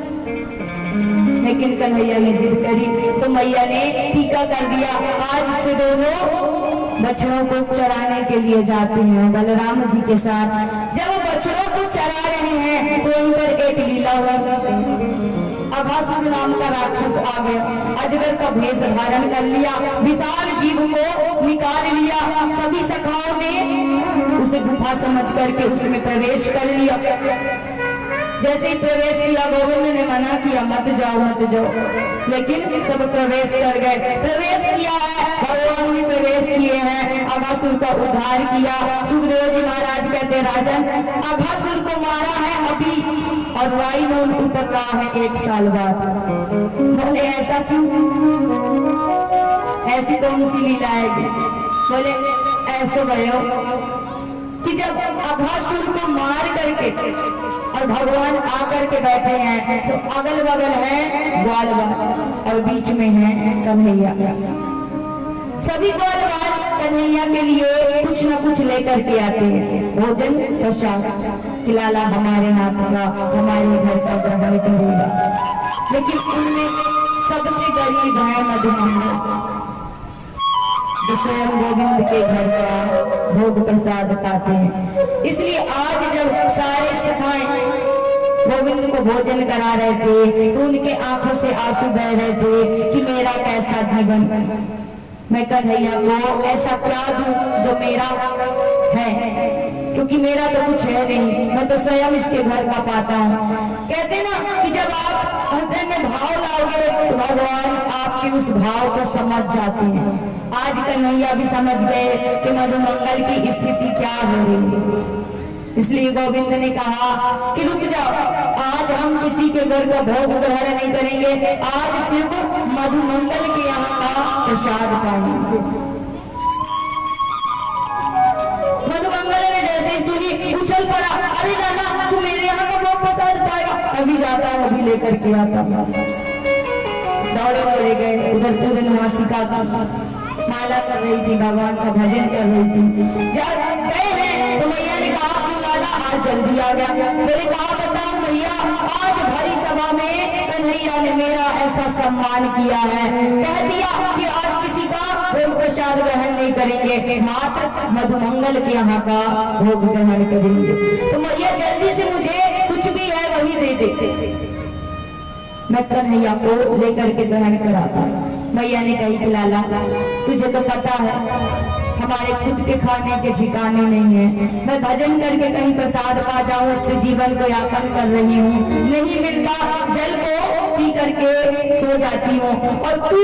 लेकिन कन्हैया ने जिद करी तो मैया ने टीका कर दिया, आज से दोनों बछड़ों को चराने के लिए जाते हैं बलराम जी के साथ। जब बछड़ों को चरा रहे हैं तो इन पर एक लीला हुई। अघासुर नाम का राक्षस आ गया, अजगर का भेष धारण कर लिया, विशाल जीव को निकाल लिया। सभी सखाओं ने उसे गुफा समझ करके उसमें प्रवेश कर लिया। जैसे ही प्रवेश किया गोविंद ने मना किया मत जाओ मत जाओ, लेकिन सब प्रवेश कर गए। प्रवेश किया है, भगवान ने प्रवेश किए हैं, अघासुर का उद्धार किया। सुखदेव जी महाराज कहते राजन अघासुर को मारा है अभी, और वायुमंडल उतर रहा है 1 साल बाद। बोले ऐसा क्यों? ऐसी कौन सी लीला है? बोले ऐसे भयो कि जब अघासुर को मार करके और भगवान आकर के बैठे हैं तो अगल बगल है ग्वालवाल और बीच में है कन्हैया। सभी ग्वालवाल कन्हैया के लिए कुछ न कुछ लेकर के आते हैं, भोजन प्रसाद कि लाला हमारे हाथ का हमारे घर का ग्रहण करेगा। लेकिन उनमें सबसे गरीब है मधुमंगल, जो स्वयं गोविंद के घर का भोग प्रसाद पाते हैं। इसलिए आज जब सारे सखाएं गोविंद को भोजन करा रहे थे तो उनके आंखों से आंसू बह रहे थे कि मेरा कैसा जीवन, मैं कन्हैया को ऐसा क्या दूं जो मेरा है, क्योंकि मेरा तो कुछ है नहीं, मैं तो स्वयं इसके घर का पाता हूँ। कहते ना कि जब आप हृदय में भाव लाओगे तो भगवान आपके उस भाव को समझ जाते हैं। आज कन्हैया भी समझ गए कि मधुमंगल की स्थिति क्या हो रही है। इसलिए गोविंद ने कहा कि रुक जाओ, आज हम किसी के घर का भोग ग्रहण नहीं करेंगे, आज सिर्फ मधुमंगल के यहाँ का प्रसाद पाएंगे। मधुमंगल ने जैसे ही सुनी उछल पड़ा, अरे लाला तू मेरे यहाँ का भोग प्रसाद पाएगा, अभी जाता हूँ अभी लेकर के आता हूँ। दौड़े दौड़े गए, उधर पूर्णमासिका का माला कर रही थी, भगवान का भजन कर रही थी। जब गए हैं तो मैया ने कहा लाला आज जल्दी आ गया। मैंने कहा बताओ मैया, आज भरी सभा में कन्हैया ने मेरा ऐसा सम्मान किया है, कह दिया कि आज किसी का भोग प्रसाद ग्रहण नहीं करेंगे, मात्र मधुमंगल के यहाँ का भोग ग्रहण करेंगे। तो मैया जल्दी से मुझे कुछ भी है वही दे दे, मैं कन्हैया को लेकर के ग्रहण कराता। मैया ने कही कि लाला तुझे तो पता है हमारे खुद के खाने के ठिकाने नहीं है, मैं भजन करके कहीं प्रसाद पा जाऊं उससे जीवन को यापन कर रही हूँ, नहीं मिलता जल को पी करके सो जाती हूँ, और तू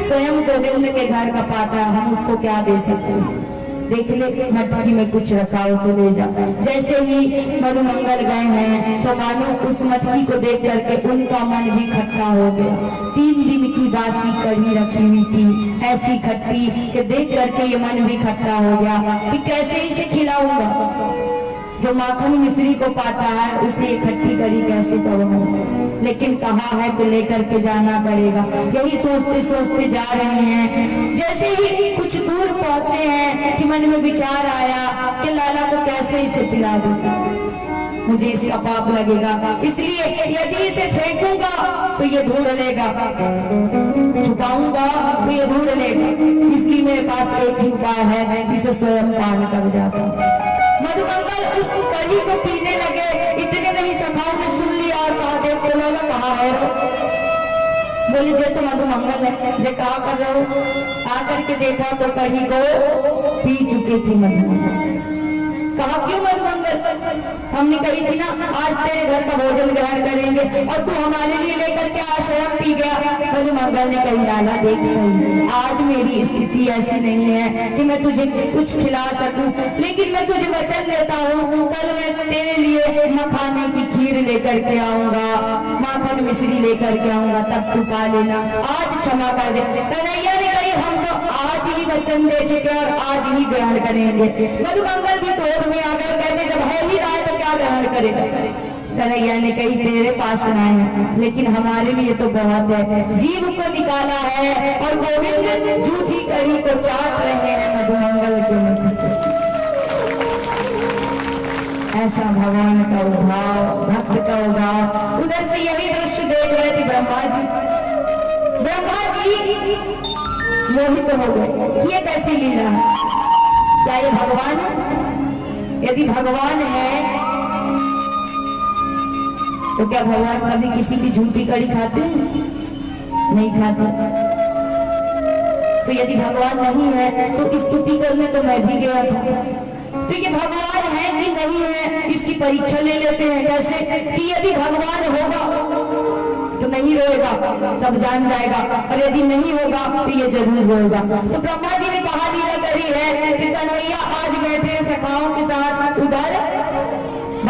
स्वयं गोविंद के घर का पाता, हम उसको क्या दे सकते हैं। देख ले मटकी में कुछ रखा हो तो ले जा। जैसे ही मधुमंगल गए हैं तो मानो उस मटकी को देख करके उनका मन भी खट्टा हो गया। 3 दिन की बासी कढ़ी रखी हुई थी, ऐसी खट्टी कि देख करके ये मन भी खट्टा हो गया कि कैसे इसे खिलाऊंगा। जो माखन मिश्री को पाता है उसे ये खट्टी कढ़ी कैसे परोऊं, लेकिन कहा है तो लेकर के जाना पड़ेगा। यही सोचते सोचते जा रहे हैं, जैसे ही कुछ दूर पहुंचे हैं कि मन में विचार आया कि लाला को कैसे इसे पिला दूं, मुझे इसका पाप लगेगा, इसलिए यदि इसे फेंकूंगा तो ये ढूंढ लेगा, छुपाऊंगा तो ये ढूंढ लेगा, इसलिए मेरे पास एक ही उपाय है, इसे स्वयं पान कर जाता। मधुमंगल उस कढ़ी को पीने लगे, इतने में ही सखाओं ने सुन लिया और कहा देखो लाला कहाँ है। बोले जे तो मधुमंगल है, जे कहा कर रहे हो। आकर के देखा तो कढ़ी को पी चुके थे मधुमंगल। कहा क्यों मधुमंगल, हमने कही थी ना आज तेरे घर का भोजन ग्रहण करेंगे और तू हमारे लिए लेकर के आज स्वयं पी गया। मधुमंगल ने कही लाला देख सही, आज मेरी स्थिति ऐसी नहीं है कि मैं तुझे कुछ खिला सकूं, लेकिन मैं तुझे वचन देता हूँ कल मैं तेरे लिए मखाने की खीर लेकर के आऊंगा, माखन मिश्री लेकर के आऊंगा, तब तू पा लेना, आज क्षमा कर दे। कन्हैया ने कही हम तो आज ही वचन दे चुके और आज ही ग्रहण करेंगे। मधुमंगल भी क्रोध में आकर कहते जब है ही राय तो क्या ग्रहण करेगा। कन्हैया ने कही तेरे पास ना है लेकिन हमारे लिए तो बहुत है, जीव को निकाला है और गोविंद झूठी कढ़ी को चाट रहे हैं मधुमंगल के मुख से। ऐसा भगवान का उभाव, भक्त का उभाव। उधर से यही दृश्य देख रहे थे ब्रह्मा जी। ब्रह्मा जी मोहित हो गए, ये कैसी लीला है, क्या ये भगवान है? यदि भगवान है तो क्या भगवान कभी किसी की झूठी कड़ी खाते हैं? नहीं खाते। तो यदि भगवान नहीं है तो स्तुति करने तो मैं भी गया था। तो ये भगवान है कि नहीं है इसकी परीक्षा ले लेते हैं, कैसे कि यदि भगवान होगा तो नहीं रोएगा, सब जान जाएगा, और यदि नहीं होगा तो ये जरूर रोएगा। तो ब्रह्मा जी ने कहा लीला करी है कि कन्हैया आज बैठे सखाओं के साथ उधर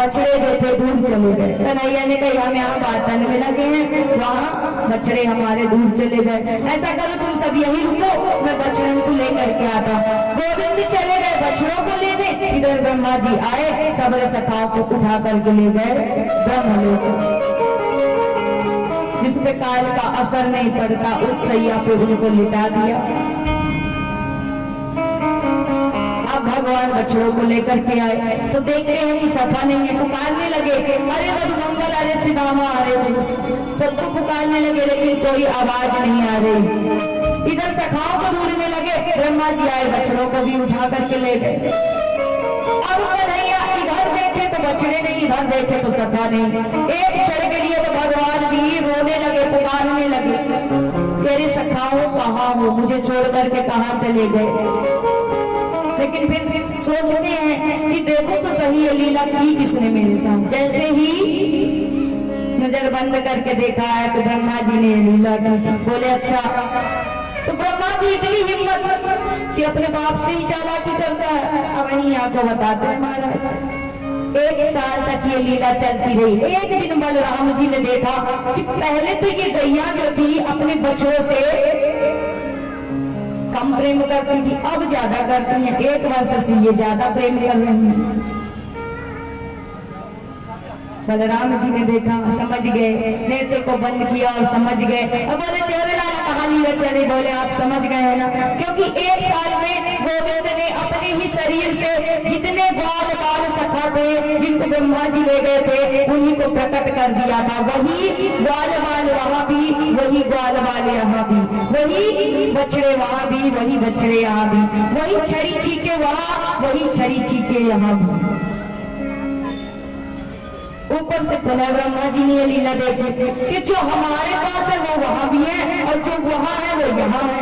बछड़े जो थे दूर चले गए। कन्हैया ने कहा हम यहाँ बातन में लगे हैं, वहाँ बछड़े हमारे दूर चले गए। ऐसा करो तुम सब यही रुको, मैं बछड़ों को लेकर के आता। गोविंद चले गए बछड़ों को लेने, इधर ब्रह्मा जी आए, सब सखाओं को उठा करके ले गए ब्रह्मलोक, जिसपे काल का असर नहीं पड़ता उस सैया पे उनको लिटा दिया। अब भगवान बछड़ों को लेकर के आए तो देखते हैं कि सफा नहीं है, पुकारने लगे अरे मधुमंगल, अरे सिदामा, अरे सबको पुकारने लगे, लेकिन कोई आवाज नहीं आ रही। इधर सखाओं को ढूंढने लगे, ब्रह्मा जी आए, बछड़ों को भी उठा करके ले गए। अब कन्हैया इधर देखे तो बछड़े नहीं, इधर देखे तो सखा नहीं। एक क्षण के लिए तो भगवान भी रोने लगे, पुकारने लगे, तेरे सखाओं कहाँ हो, मुझे छोड़ करके कहाँ चले गए। लेकिन फिर सोचते हैं कि देखो तो सही ये लीला की किसने मेरे साथ। जैसे ही नजर बंद करके देखा है तो ब्रह्मा जी ने लीला की। बोले अच्छा, तो ब्रह्मा जी इतनी हिम्मत कि अपने बाप से ही चालाकी करता है। अब वही आपको बताते हैं महाराज, 1 साल तक ये लीला चलती रही। एक दिन बलराम जी ने देखा कि पहले तो ये गैया जो थी अपने बछड़ों से कम प्रेम करती थी, अब ज्यादा करती हैं। 1 वर्ष से ये ज्यादा प्रेम कर रही हैं। बलराम जी ने देखा, समझ गए, नेत्र को बंद किया और समझ गए। अब बोले चोरे लाल कहाँ लीला चले। बोले आप समझ गए हैं ना, क्योंकि 1 साल में गोविंद ने अपने ही शरीर से जितने ग्वाल बाल सखा थे, जिनको ब्रह्मा जी ले गए थे, उन्हीं को प्रकट कर दिया था। वही ग्वाल बाल वहाँ भी, वही ग्वाल बाल यहाँ भी, वही बछड़े वहाँ भी, वही बछड़े यहाँ भी, वही छड़ी छीके वहाँ, वही छड़ी छीके यहाँ भी। ऊपर से पुनः ब्रह्मा जी ने ये लीला देखी कि जो हमारे पास है वो वहाँ भी है और जो वहाँ है वो यहाँ है।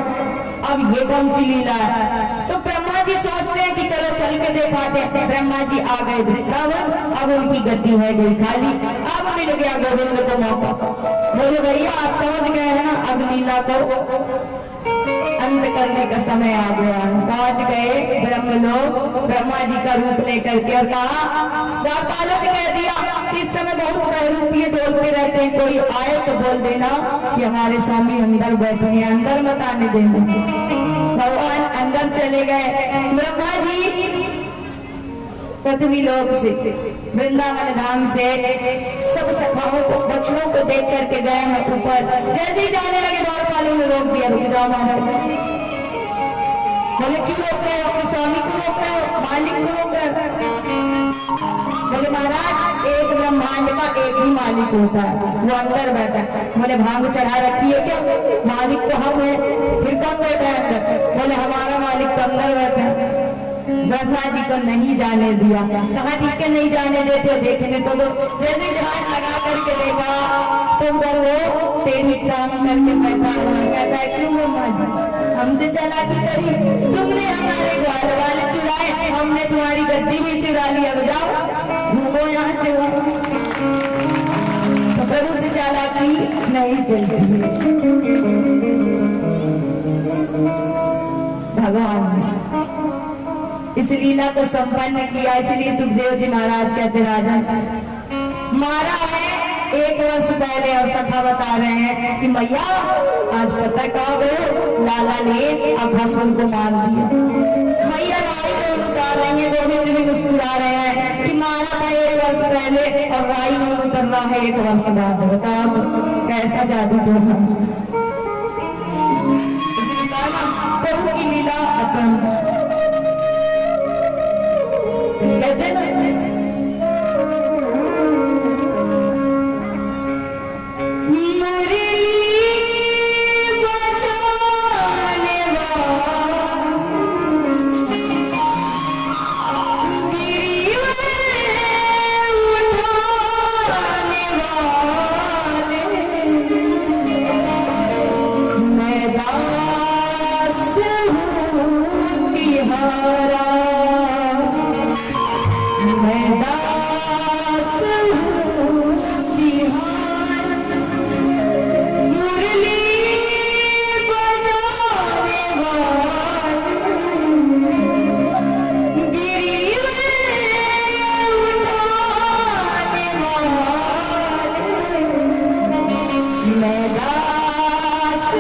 अब ये कौन सी लीला है? तो ब्रह्मा जी सोचते हैं कि चलो चल के दिखाते हैं। ब्रह्मा जी आ गए वृंदावन, अब उनकी गद्दी है गई खाली। अब मिल गया गोविंद को मौका। बोले भैया आप समझ गए हैं ना, अब लीला को अंत करने का समय आ गया। पहुंच गए ब्रह्मलोक, ब्रह्मा जी का रूप लेकर के, और कहा द्वारपालों से कह दिया कि इस समय बहुत बहरूपिये डोलते रहते हैं, कोई आए तो बोल देना कि हमारे स्वामी अंदर बैठे हैं, अंदर मत आने देना। भगवान अंदर चले गए। ब्रह्मा जी पृथ्वी लोक से, वृंदावन धाम से सब सखाओं को, बछड़ों को देख करके गए हैं ऊपर। जैसे ही जाने लगे द्वारपालों ने रोक दिया, रुक जाओ महाराज। बोले क्यों रोक रहे हो? अपने स्वामी को रोक रहे हो, मालिक को रोक रहे हो? बोले महाराज एक ब्रह्मांड का एक ही मालिक होता है, वो अंदर बैठा है। बोले भांग चढ़ा रखी है क्या? मालिक तो हम है, फिर कौन बैठा है अंदर? बोले हमारा मालिक तो अंदर बैठा है। ब्रह्मा जी को नहीं जाने दिया। कहा ठीक है नहीं जाने देते, देखने तो दो। जैसे ध्यान लगा करके देखा तो उधर वो तेरी काम करके बैठा हुआ। कहता है क्यों ब्रह्मा जी, हमसे चालाकी करी, तुमने हमारे ग्वाल वाले चुराए, हमने तुम्हारी गद्दी भी चुरा ली, अब जाओ घूमो यहाँ से। तो प्रभु से चालाकी नहीं चलती। भगवान इस लीला को संपन्न किया, इसलिए सुखदेव जी महाराज कहते राजा मारा है 1 वर्ष पहले, और सखा बता रहे हैं कि मैया आज पता कब लाला ने अघासुर को मार दिया। मैया राई नोन उतार रही है, गोविंद भी मुस्कुरा रहे हैं कि मारा था 1 वर्ष पहले और राई नोन उतर रहा है 1 वर्ष बाद। बताओ कैसा जादू टोना। प्रभु की लीला अतुल कहते ना, मैं मैं दास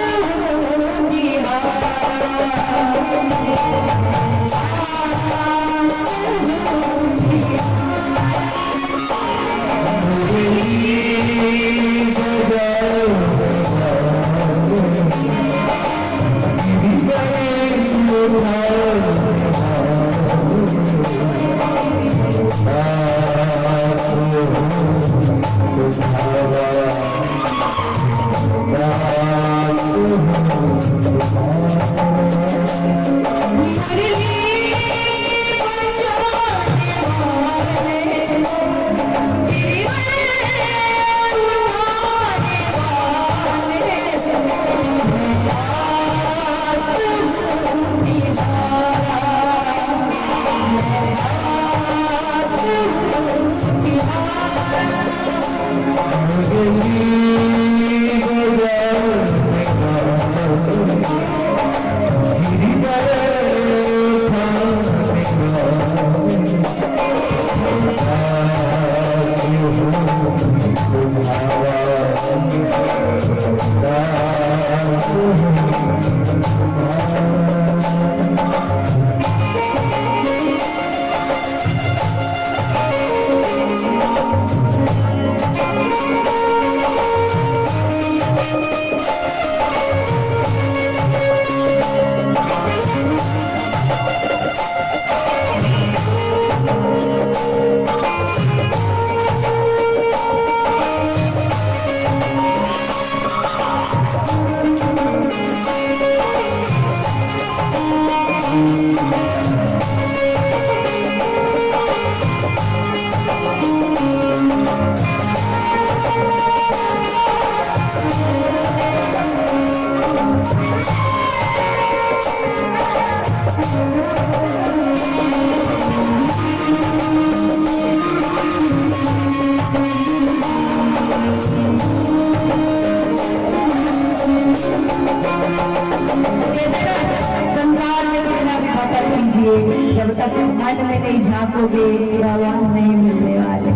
हूँ जब तक मन में नहीं झांकोगे भगवान नहीं मिलने वाले,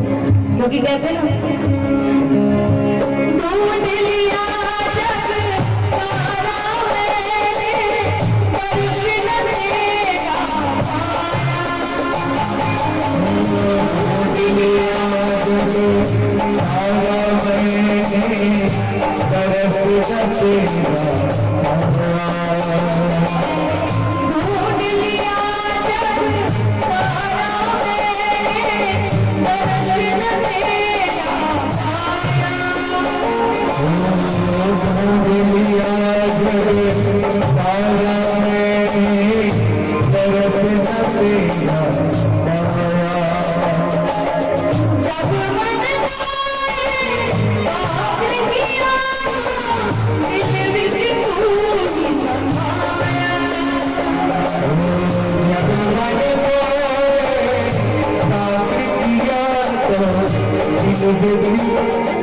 क्योंकि कहते ना ढूंढ लिया जग सारा मैंने स्पर्श न तेरा ढूंढ लिया जग सारा मैंने स्पर्श न तेरा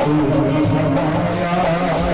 Oh,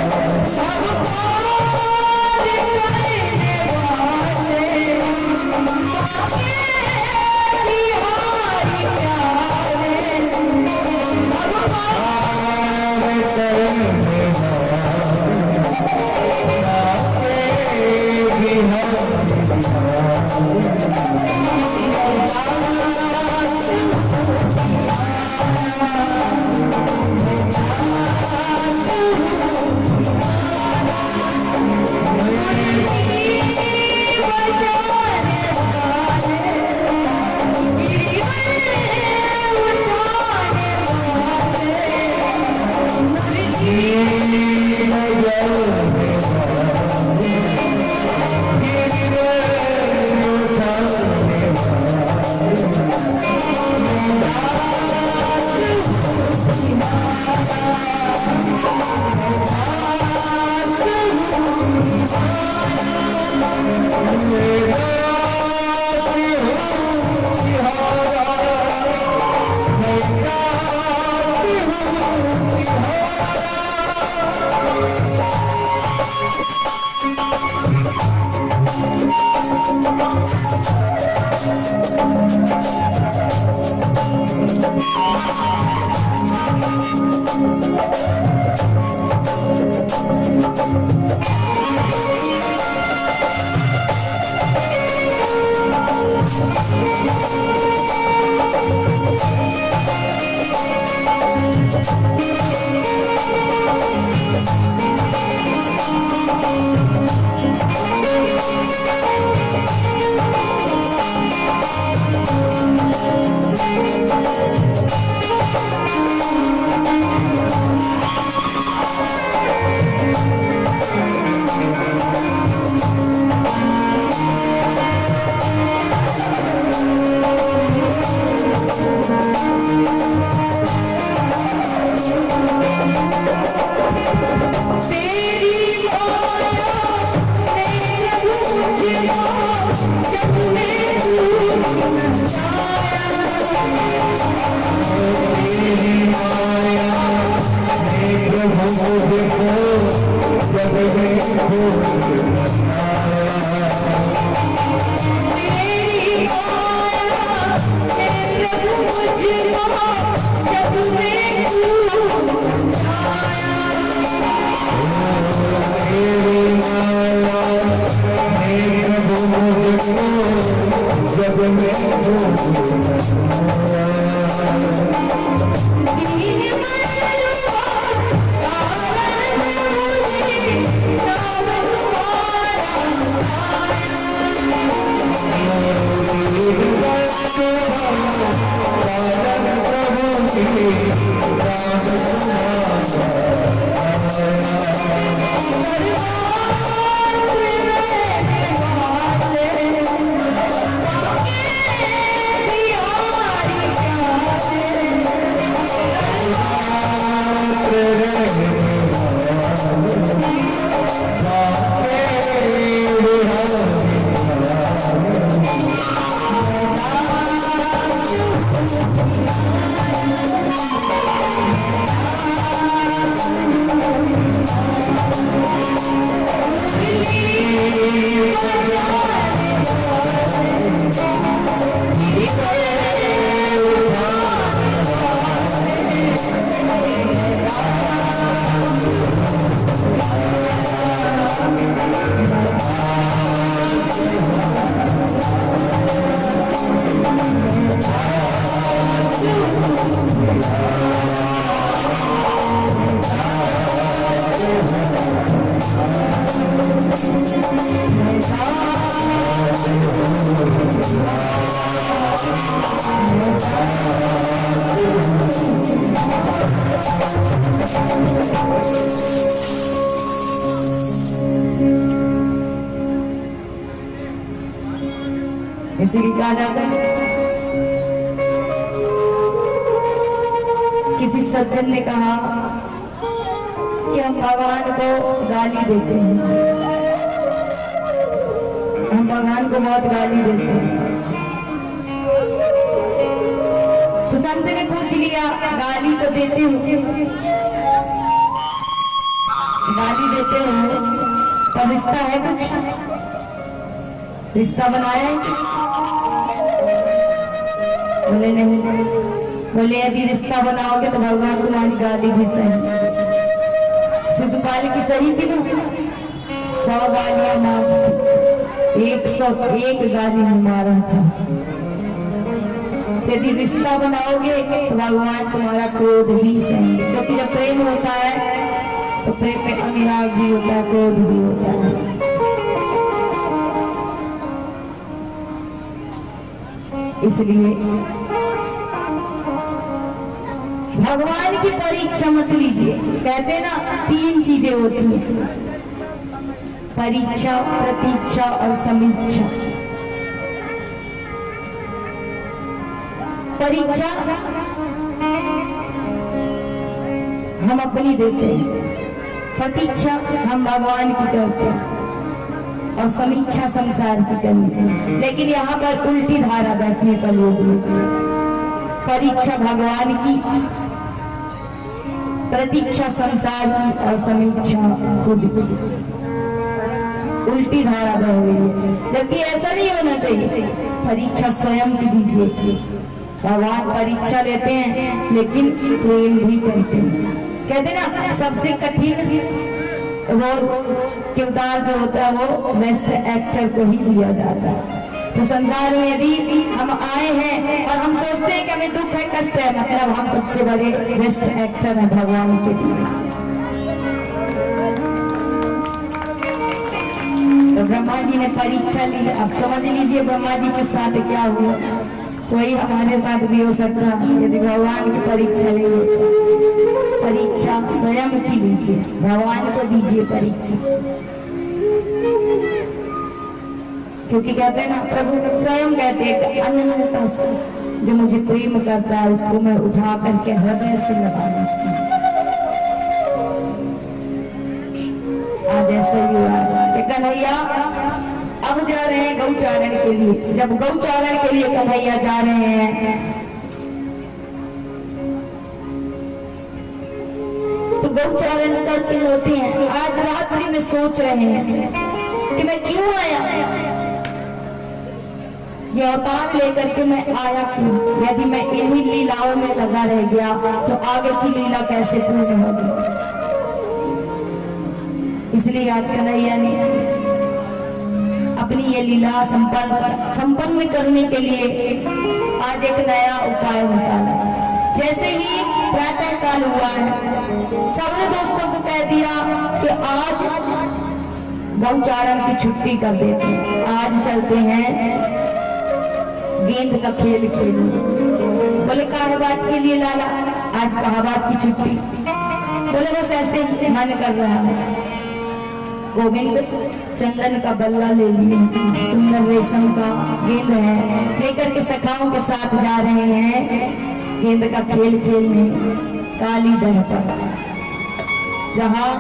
प्रभु देखो जग में हो तेरी माया हे प्रभु मुझको जग में तू छाया। तेरी माया हे प्रभु मुझको जग में हो इसीलिए कहा जाता है, किसी सज्जन ने कहा कि हम भगवान को गाली देते हैं, हम भगवान को बहुत गाली देते हैं। तो संत ने पूछ लिया, गाली तो देते हो, गाली देते हो पर रिश्ता है कुछ, रिश्ता बनाया है कुछ? बोले नहीं। बोले यदि रिश्ता बनाओगे तो भगवान तुम्हारी गाली भी सही। शिशुपाल की सही थी ना, 100 गालियां मारी, 101 गाली में मारा था। यदि रिश्ता बनाओगे तो भगवान तुम्हारा क्रोध भी सही, क्योंकि जब प्रेम होता है तो प्रेम में अनुराग भी होता है, क्रोध भी होता है। इसलिए भगवान की परीक्षा मत लीजिए। कहते ना 3 चीजें होती हैं, परीक्षा, प्रतीक्षा और समीक्षा। परीक्षा हम अपनी देते हैं, प्रतीक्षा हम भगवान की करते हैं और समीक्षा संसार की करते हैं। लेकिन यहाँ पर उल्टी धारा बैठने पर लोग, परीक्षा भगवान की, प्रतीक्षा संसार की और समीक्षा खुद की। उल्टी धारा बह गई है, जबकि ऐसा नहीं होना चाहिए। परीक्षा स्वयं की दीजिए। भगवान परीक्षा लेते हैं लेकिन प्रेम भी करते हैं। कहते ना सबसे कठिन वो किरदार जो होता है वो बेस्ट एक्टर को ही दिया जाता है। तो संसार में यदि हम आए हैं और हम सोचते हैं कि हमें दुख है, कष्ट है, मतलब हम सबसे बड़े बेस्ट एक्टर हैं भगवान के लिए। तो ब्रह्मा जी ने परीक्षा ली। अब समझ लीजिए ब्रह्मा जी के साथ क्या हुआ, वही हमारे साथ भी हो सकता है यदि भगवान की परीक्षा ले। परीक्षा स्वयं की लीजिए, भगवान को दीजिए परीक्षा। क्योंकि कहते हैं ना, प्रभु स्वयं कहते हैं अनन्यता से जो मुझे प्रेम करता है उसको मैं उठा करके हृदय से लगा लेती हूँ। आज ऐसा ही हुआ कि कन्हैया अब जा रहे हैं गौचारण के लिए। जब गौचारण के लिए कन्हैया जा रहे हैं तो गौचारण करते होते हैं, आज रात्रि में सोच रहे हैं कि मैं क्यों आया, ये अवतार लेकर के मैं आया क्यों। यदि मैं इन्हीं लीलाओं में लगा रह गया तो आगे की लीला कैसे पूर्ण होगी। इसलिए आज कन्हैया ने अपनी ये लीला संपन्न करने के लिए आज एक नया उपाय निकाला। जैसे ही प्रातः काल हुआ है, सबने दोस्तों को कह दिया कि आज गौचारण की छुट्टी कर देते हैं, आज चलते हैं गेंद का खेल खेलने। बोले कहा बात के लिए लाला, आज कहा बात की छुट्टी। बोले बस ऐसे ही मन कर रहा है। गोविंद चंदन का बल्ला ले लिए, सुंदर रेशम का गेंद है, लेकर के सखाओं के साथ जा रहे हैं गेंद का खेल खेलने काली दह पर, जहाँ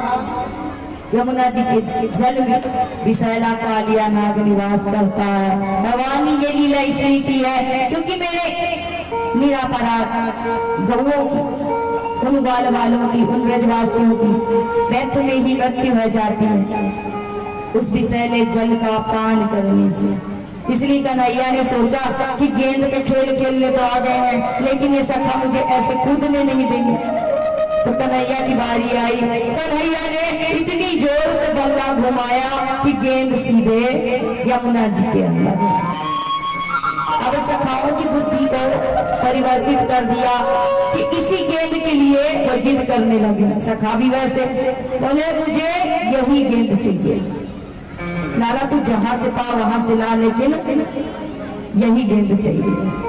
यमुना जी के जल में विषैला कालिया नाग निवास करता है। भगवान ने ये लीला इसलिए की है क्योंकि मेरे निरापराध गौओं की, उन बाल वालों की, उन ब्रजवासियों की व्यर्थ में ही मृत्यु हो जाती है उस विषैले जल का पान करने से। इसलिए कन्हैया ने सोचा कि गेंद के खेल खेलने तो आ गए हैं, लेकिन ये सखा मुझे ऐसे कूदने नहीं देंगे। तो कन्हैया की बारी आई। कन्हैया ने इतनी जोर से बल्ला घुमाया कि गेंद सीधे यमुना जी के अंदर। अब सखाओं की बुद्धि को परिवर्तित कर दिया कि इसी गेंद के लिए वो जिद करने लगे। सखा भी वैसे बोले मुझे यही गेंद चाहिए, लाला तू जहां से पा वहां से ला, लेकिन यही गेंद चाहिए।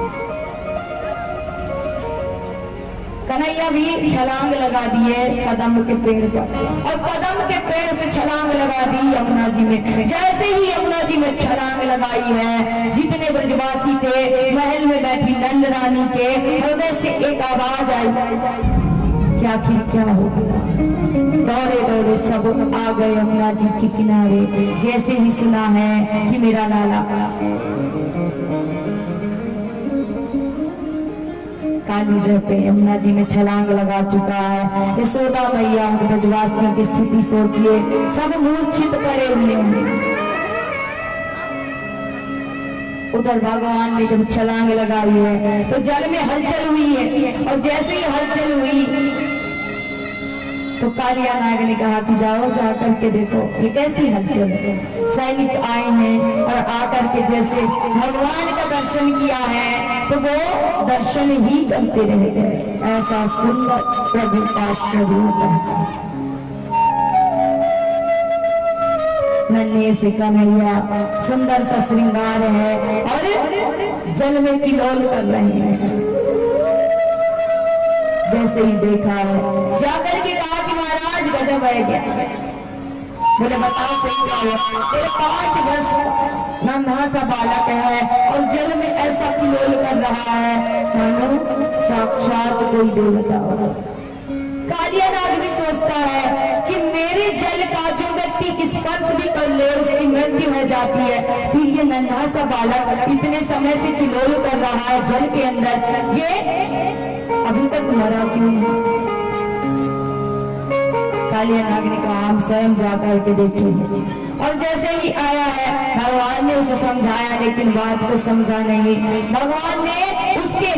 कन्हैया भी छलांग लगा दिए कदम के पेड़ पर, और कदम के पेड़ से छलांग लगा दी यमुना जी में। जैसे ही यमुना जी में छलांग लगाई है, जितने ब्रजवासी थे महल में बैठी नंद रानी के हृदय से एक आवाज आई, क्या आखिर क्या हो गया। दौड़े दौड़े सब आ गए यमुना जी के किनारे। जैसे ही सुना है कि मेरा लाला काली दह पे यमुना जी में छलांग लगा चुका है, यशोदा मैया ब्रजवासियों की स्थिति सोचिए, सब मूर्छित पड़े हुए हैं। उधर भगवान ने जब छलांग लगाई है तो जल में हलचल हुई है, और जैसे ही हलचल हुई तो कालिया नाग ने कहा कि जाओ जा करके देखो ये कैसी हलचल है। सैनिक आए हैं और आकर के जैसे भगवान का दर्शन किया है तो वो दर्शन ही करते रह गए। ऐसा सुंदर प्रभु का स्वरूप है। नन्हे से कन्हैया सुंदर सा श्रृंगार है और जल में किलोल कर रहे हैं। जैसे ही देखा है जाकर के कहा कि महाराज गजब है क्या। बोले बताओ सही क्या हुआ। बोले 5 वर्ष नन्हा सा बालक है और जल में ऐसा किलोल कर रहा है मानो साक्षात कोई देवता हो। कालिया नाग भी सोचता है कि मेरे जल का जो व्यक्ति स्पर्श भी कर ले उसकी मृत्यु हो जाती है, फिर ये नन्हा सा बालक इतने समय से किलोल कर रहा है जल के अंदर, ये अभी तक मरा क्यों नहीं। कालिया नाग ने कहा हम स्वयं जाकर के देखेंगे। और जैसे ही आया है भगवान ने उसे समझाया, लेकिन बात को समझा नहीं। भगवान ने उसके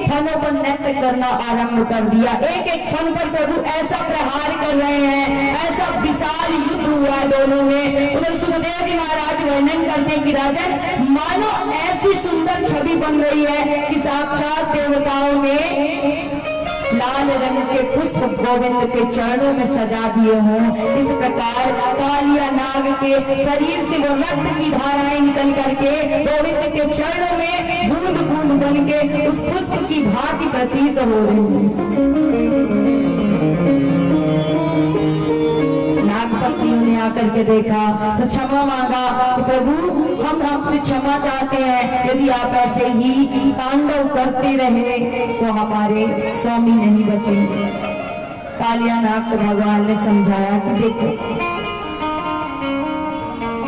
फनों पर नृत्य करना आरंभ कर दिया। एक एक फन पर प्रभु ऐसा प्रहार कर रहे हैं, ऐसा विशाल युद्ध हुआ दोनों में। उधर सुखदेव जी महाराज वर्णन करते हैं कि राजन मानो ऐसी सुंदर छवि बन रही है कि साक्षात देवताओं ने लाल रंग के पुष्प गोविंद के चरणों में सजा दिए हों। इस प्रकार कालिया नाग के शरीर से वो रक्त की धाराएं निकल करके गोविंद के चरणों में बूंद बूंद बन के उस पुष्प की भांति प्रतीत हो रही है। नागपतियों ने आकर के देखा तो क्षमा मांगा कि प्रभु हम आपसे क्षमा चाहते हैं, यदि आप ऐसे ही तांडव करते रहे तो हमारे स्वामी नहीं बचेंगे। कालिया नाग को भगवान ने समझाया कि देखो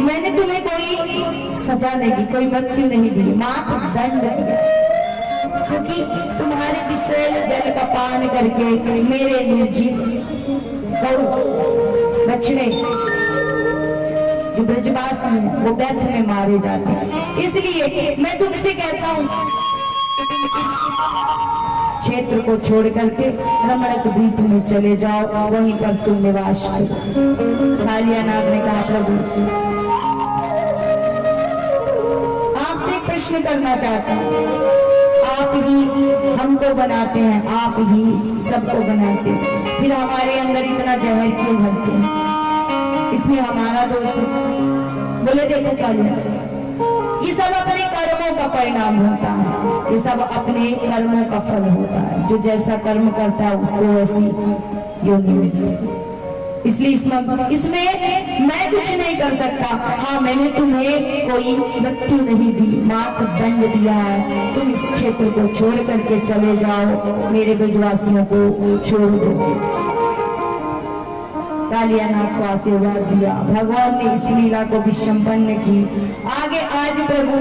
मैंने तुम्हें कोई सजा नहीं दी, कोई मृत्यु नहीं दी, मात्र दंड दिया, क्योंकि तुम्हारे विषैले जल का पान करके मेरे निर्जीव गौ बछड़े जो ब्रजवासी हैं वो व्यर्थ में मारे जाते हैं। इसलिए मैं तुमसे कहता हूँ क्षेत्र को छोड़ करके रमणक द्वीप में चले जाओ, वहीं पर तुम निवास करो। कालियानाग ने कहा प्रभु आपसे प्रश्न करना चाहता हूँ, आप ही हमको बनाते हैं, आप ही सबको बनाते हैं, फिर हमारे अंदर इतना जहर क्यों भरते हैं? इसमें हमारा दोष है? बोले देखो कालियानाग, ये सब अपने कर्मों का परिणाम होता है, ये सब अपने कर्मों का फल होता है। जो जैसा कर्म करता है उसको वैसी योनि मिलती है। इसलिए इसमें मैं कुछ नहीं कर सकता। हाँ, मैंने तुम्हें कोई मृत्यु नहीं दी, मात्र दंड दिया है। तुम इस क्षेत्र को छोड़ करके चले जाओ, मेरे ब्रजवासियों को छोड़ दो। कालियानाग को आशीर्वाद दिया। भगवान ने इस लीला को भी संपन्न की। आगे आज प्रभु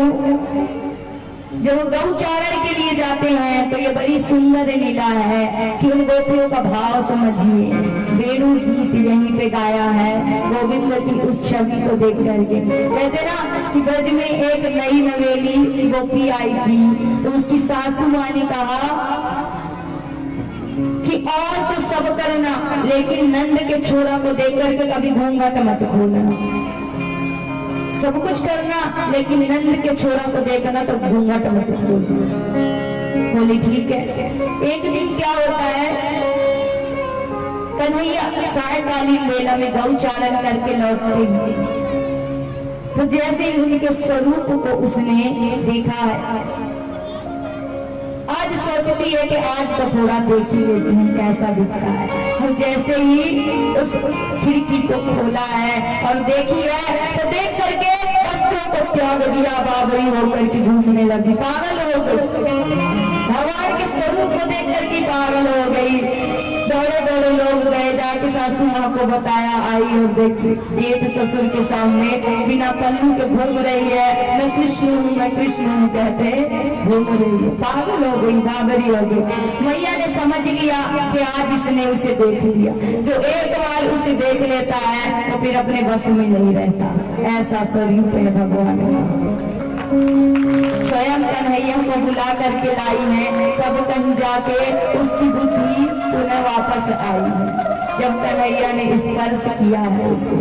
जब गौचारण के लिए जाते हैं तो ये बड़ी सुंदर लीला है कि उन गोपियों का भाव समझिए। वेणु गीत यहीं पे गाया है गोविंद की उस छवि को देख करके। कहते ना कि ब्रज में एक नई नवेली गोपी आई थी तो उसकी सासू माँ ने कहा कि और तो सब करना, लेकिन नंद के छोरा को देख करके कभी घूंघट मत खोलना। सब कुछ करना लेकिन नंद के छोरा को देखना तो घूंघट मत खोलना। बोली ठीक है। एक दिन क्या होता है, कन्हैया सायकालीन मेला में गौचारण करके लौटते हैं तो जैसे ही उनके स्वरूप को उसने देखा है, आज सोचती है कि आज तो थोड़ा देख ही लेते हैं कैसा दिखता है। और जैसे ही उस खिड़की को खोला है और देखी है तो देख करके वस्त्रों को त्याग दिया, बाबरी होकर के घूमने लगी, पागल हो गई। भगवान के स्वरूप को देख करके पागल हो गई। दौड़े दौड़े लोग गए, जाके सासू माँ को बताया, आई और देखी जेठ ससुर के सामने बिना पल्लू के घूम रही है, मैं कृष्ण हूँ, मैं कृष्ण हूँ कहते घूम रही है। पागल हो गई, बाबरी हो गई। मैया ने समझ लिया कि आज इसने उसे देख लिया। जो एक बार उसे देख लेता है तो फिर अपने बस में नहीं रहता। ऐसा स्वरूप है भगवान का। स्वयं कन्हैया को बुला करके लाई है, तब कहीं जाके उसकी बुद्धि पुनः वापस आई है जब कन्हैया ने स्पर्श किया है उसे।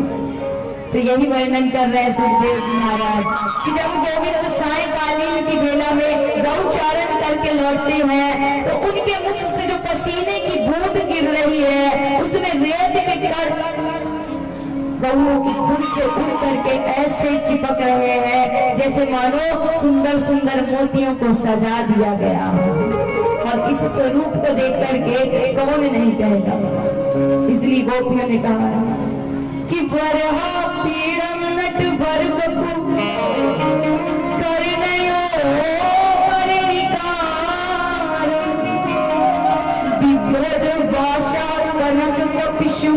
तो यही वर्णन कर रहे हैं सुखदेव जी महाराज कि जब गोविंद सायकालीन की बेला में गौचारण करके लौटते हैं तो उनके मुख से जो पसीने की बूंद गिर रही है उसमें रेत के कण गौओं की खुर से उड़ करके ऐसे चिपक रहे हैं जैसे मानो सुंदर सुंदर मोतियों को सजा दिया गया हो। और इस स्वरूप को देख करके कौन नहीं कहेगा। इसलिए गोपियों ने कहा कि वरहा पीड़म नट भर बपु करनयो परिणिकार विभ्रद भाषा कनक कपिशु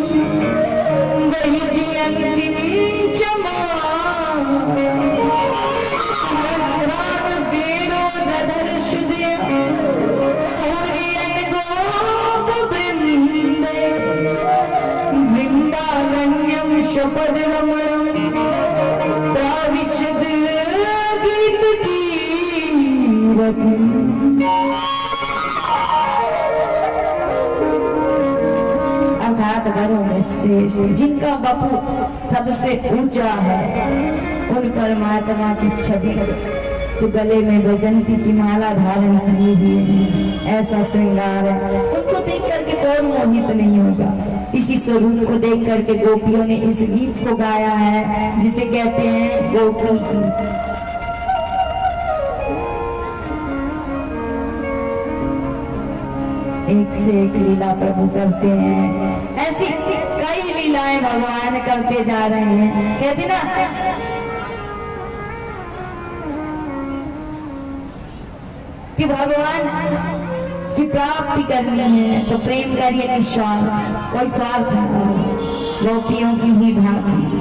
वही जियंतिम चमा प्राण बेड़ो रधर शुदय पूरियन गोप वृंद वृंदारण्यम शपद रमणम प्राविशद गीत कीरति। जिनका बपू सबसे ऊंचा है उन परमात्मा की छवि जो गले में वैजंती की माला धारण किए हुए हैं, ऐसा श्रृंगार है। उनको देख करके कौन मोहित नहीं होगा। इसी स्वरूप को देख करके गोपियों ने इस गीत को गाया है जिसे कहते हैं गोपी गीत। एक से एक लीला प्रभु करते हैं, ऐसी कई लीलाएं भगवान करते जा रहे हैं। कहते ना कि भगवान की प्राप्ति करनी है तो प्रेम करिए निस्वार्थ, कोई स्वार्थ नहीं, गोपियों की ही भांति।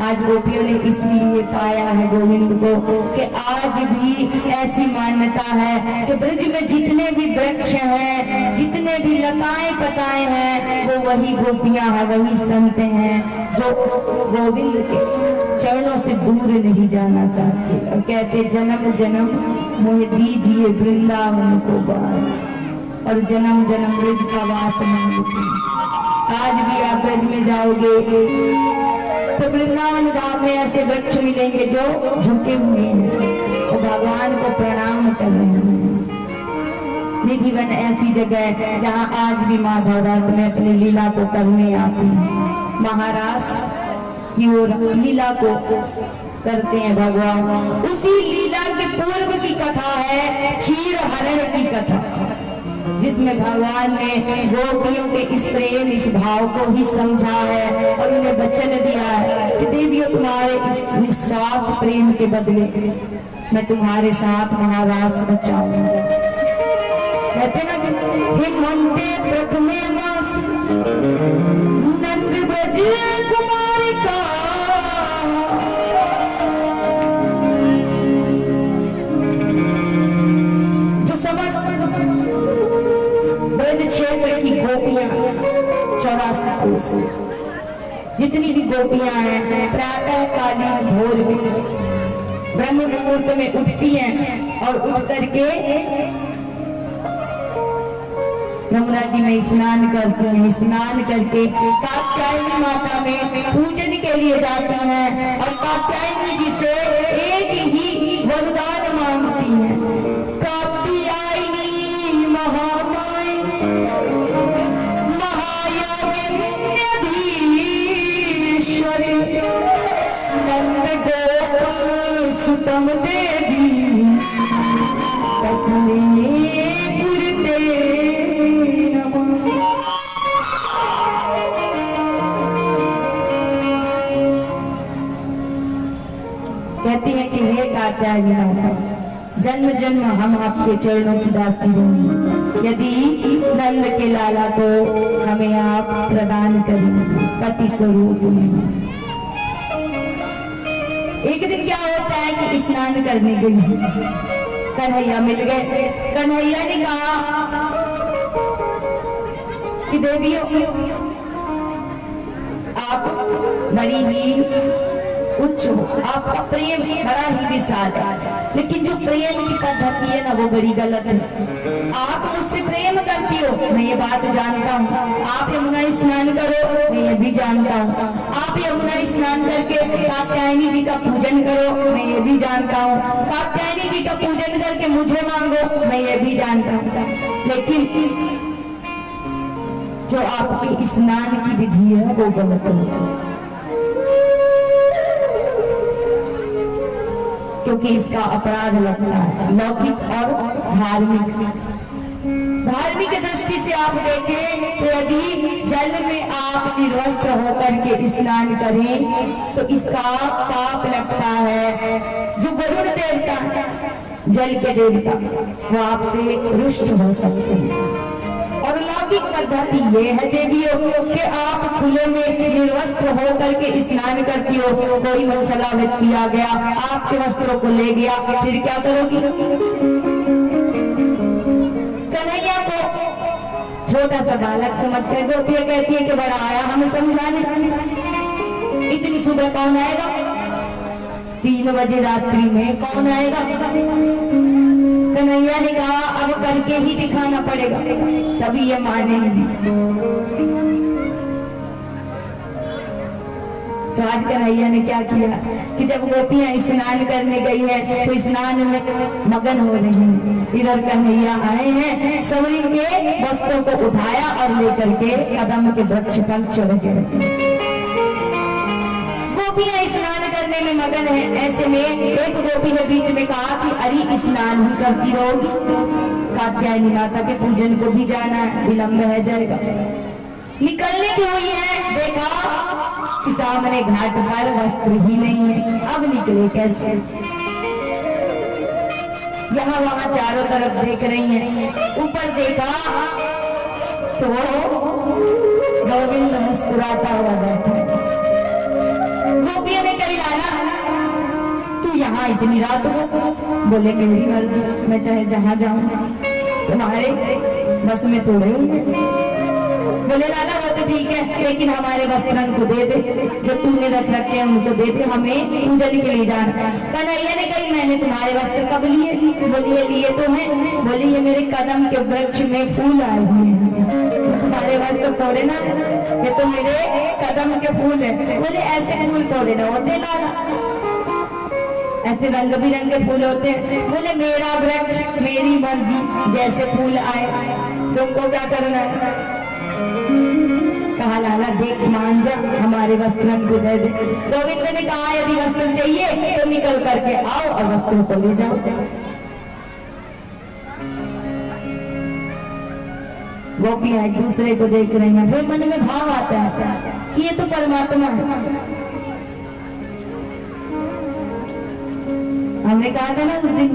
आज गोपियों ने इसलिए पाया है गोविंद को कि आज भी ऐसी मान्यता है कि ब्रज में जितने भी वृक्ष हैं, जितने भी लताएं पताएं हैं, वो वही गोपियां हैं, वही संत हैं जो गोविंद के चरणों से दूर नहीं जाना चाहते और कहते जन्म जन्म मोहे दीजिए वृंदावन को वास, और जन्म जन्म ब्रज का वास मांगते। आज भी आप ब्रज में जाओगे तो वृंदावन धाम में ऐसे वृक्ष मिलेंगे जो झुके हुए हैं और भगवान को प्रणाम कर रहे हैं। निधिवन ऐसी जगह है जहाँ आज भी माधव रात में अपनी लीला को करने आते हैं। महाराष्ट्र की ओर लीला को करते हैं भगवान। उसी लीला के पूर्व की कथा है क्षीर हरण की कथा, जिसमें भगवान ने गोपियों के इस प्रेम इस भाव को ही समझा है और उन्हें वचन दिया है कि देवियों तुम्हारे इस निस्वार्थ प्रेम के बदले मैं तुम्हारे साथ महारास बचाऊंगा। कहते ना कि हिमंते प्रथमे मास नंद ब्रज कुमारी का क्षेत्र की गोपियां 84 कोस, जितनी भी गोपियां हैं प्रातः कालीन भोर में ब्रह्म मुहूर्त में उठती हैं और उठ करके यमुना जी में स्नान करती हैं। स्नान करके कात्यायनी माता में पूजन के लिए जाती हैं और कात्यायनी जी से एक ही वरदान मांगती हैं। कात्यायनी महामाई महायोगिन्यधीश्वरी नंद गोप सुतम देवी पत्नी गुरुते नमः। कहती है कि हे कात्यायनी माता, जन्म जन्म हम आपके चरणों की दासी रहेंगे यदि नंद के लाला को हमें आप प्रदान करें पति स्वरूप में। एक दिन क्या होता है कि स्नान करने गई, कन्हैया मिल गए। कन्हैया ने कहा कि देवियों आप बड़ी ही उच्च हो, आपका प्रेम बड़ा ही विशाल है, लेकिन जो प्रेम की पद्धति है ना वो बड़ी गलत है। आप मुझसे प्रेम करती हो, मैं ये बात जानता हूँ। आप यमुना स्नान करो, मैं ये भी जानता हूँ। आप यमुना स्नान करके कात्यायनी जी का पूजन करो, मैं ये भी जानता हूँ। कात्यायनी जी का पूजन करके मुझे मांगो, मैं ये भी जानता हूँ। लेकिन जो आपकी स्नान की विधि है वो गलत है, क्योंकि इसका अपराध लगता है लौकिक और धार्मिक दृष्टि से आप देखें तो यदि जल में आप निर्वस्त्र होकर के स्नान करें तो इसका पाप लगता है। जो वरुण देवता है, जल के देवता, वो आपसे रुष्ट हो सकते हैं। और लौकिक पद्धति ये है देवियों कि आप खुले में निर्वस्त्र होकर के स्नान करती हो। कोई मनचला व्यक्ति आ गया, आपके वस्त्रों को ले गया, फिर क्या करोगी? कन्हैया को छोटा सा बालक समझकर गोपियां कहती है कि बड़ा आया हमें समझाने, इतनी सुबह कौन आएगा? 3 बजे रात्रि में कौन आएगा? कन्हैया ने कहा अब करके ही दिखाना पड़ेगा तभी ये मानेंगी। तो आज कन्हैया ने क्या किया कि जब गोपियां स्नान करने गई है तो स्नान में मगन हो रही हैं। इधर कन्हैया आए हैं, सबरी के वस्त्रों को उठाया और लेकर के कदम के वृक्ष पर चढ़ गए। गोपियां स्नान करने में मगन है। ऐसे में एक गोपी ने बीच में कहा कि अरे स्नान ही करती रहोगी, कात्यायनी माता के पूजन को भी जाना है, विलंब है जाएगा। निकलने की हुई है, देखा कि सामने घाट पर वस्त्र ही नहीं है। अब निकले कैसे? यहाँ वहाँ चारों तरफ देख रही हैं, ऊपर देखा तो गोविंद मुस्कुराता हुआ बैठा। गोपियों ने यहाँ इतनी रात हो? बोले मेरी मर्जी, मैं चाहे जहाँ जाऊँ, तुम्हारे बस में थोड़े हूँ। बोले लाला वो तो ठीक है, लेकिन हमारे वस्त्रन को दे दे, जो तूने रख रखे हैं उनको दे दे, हमें पूजन के लिए जाना। कन्हैया ने कही मैंने तुम्हारे वस्त्र कब लिए? बोलिए लिए तो हैं। बोली ये मेरे कदम के वृक्ष में फूल आए हुए हैं, तुम्हारे वस्त्र तोड़े ना, ये तो मेरे कदम के फूल है। बोले ऐसे फूल तोड़े ना होते लाला, ऐसे रंग बिरंगे फूल होते हैं। बोले मेरा वृक्ष मेरी मर्जी, जैसे फूल आए तुमको क्या करना है? कहा लाला देख मान जा, हमारे वस्त्र को दे दे। गोविंद ने कहा यदि वस्त्र चाहिए तो निकल करके आओ और वस्त्रों को ले जाओ। गोपियां एक दूसरे को देख रही हैं, फिर मन में भाव आता है कि ये तो परमात्मा है। हमने कहा था ना उस दिन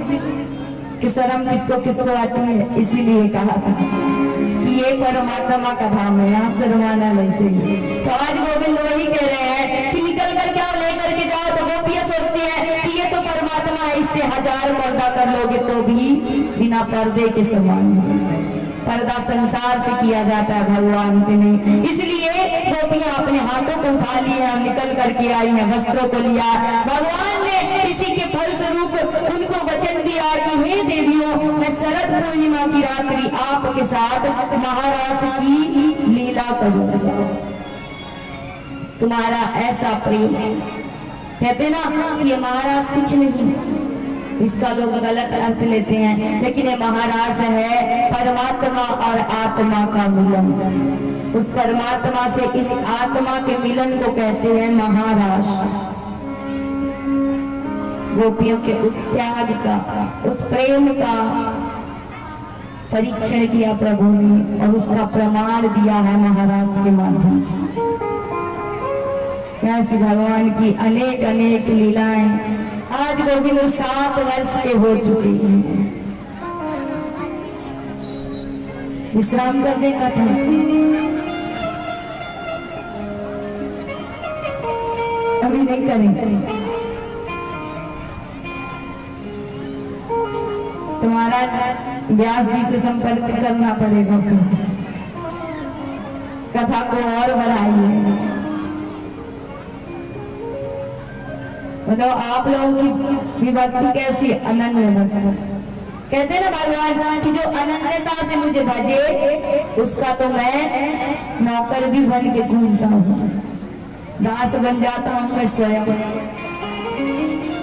कि शर्म किसको किसको आती है, इसीलिए कहा था कि ये परमात्मा का धाम है, यहाँ शर्माना नहीं चाहिए। तो आज गोविंद वही कह रहे हैं कि निकल कर क्या लेकर के जाओ। तो गोपियां सोचती है कि ये तो परमात्मा है, इससे 1000 पर्दा कर लोगे तो भी बिना पर्दे के समान है। पर्दा संसार से किया जाता है, भगवान से नहीं। इसलिए गोपियां अपने हाथों को उठा ली है, निकल करके आई हैं, वस्त्रों को लिया। भगवान ने इसी के फलस्वरूप उनको वचन दिया कि हे देवियों, मैं शरद पूर्णिमा की रात्रि आपके साथ महाराज की लीला करूंगा। तुम्हारा ऐसा प्रेम, कहते ना ये महाराज कुछ नहीं, इसका लोग गलत अर्थ लेते हैं, लेकिन ये महाराज है परमात्मा और आत्मा का मिलन। उस परमात्मा से इस आत्मा के मिलन को कहते हैं महाराज। गोपियों के उस त्याग का, उस प्रेम का परीक्षण किया प्रभु ने और उसका प्रमाण दिया है महाराज के माध्यम से। ऐसी भगवान की अनेक अनेक लीलाएं। आज गोविंद 7 वर्ष के हो चुके हैं। विश्राम करने का था, अभी नहीं करेंगे। तुम्हारा व्यास जी से संपर्क करना पड़ेगा, कथा को और बढ़ाइए। मतलब आप लोगों की विभक्ति कैसी? अनन्य भक्ति। कहते ना भगवान कि जो अनन्यता से मुझे भजे उसका तो मैं नौकर भी बन के घूमता हूँ, दास बन जाता हूँ मैं स्वयं।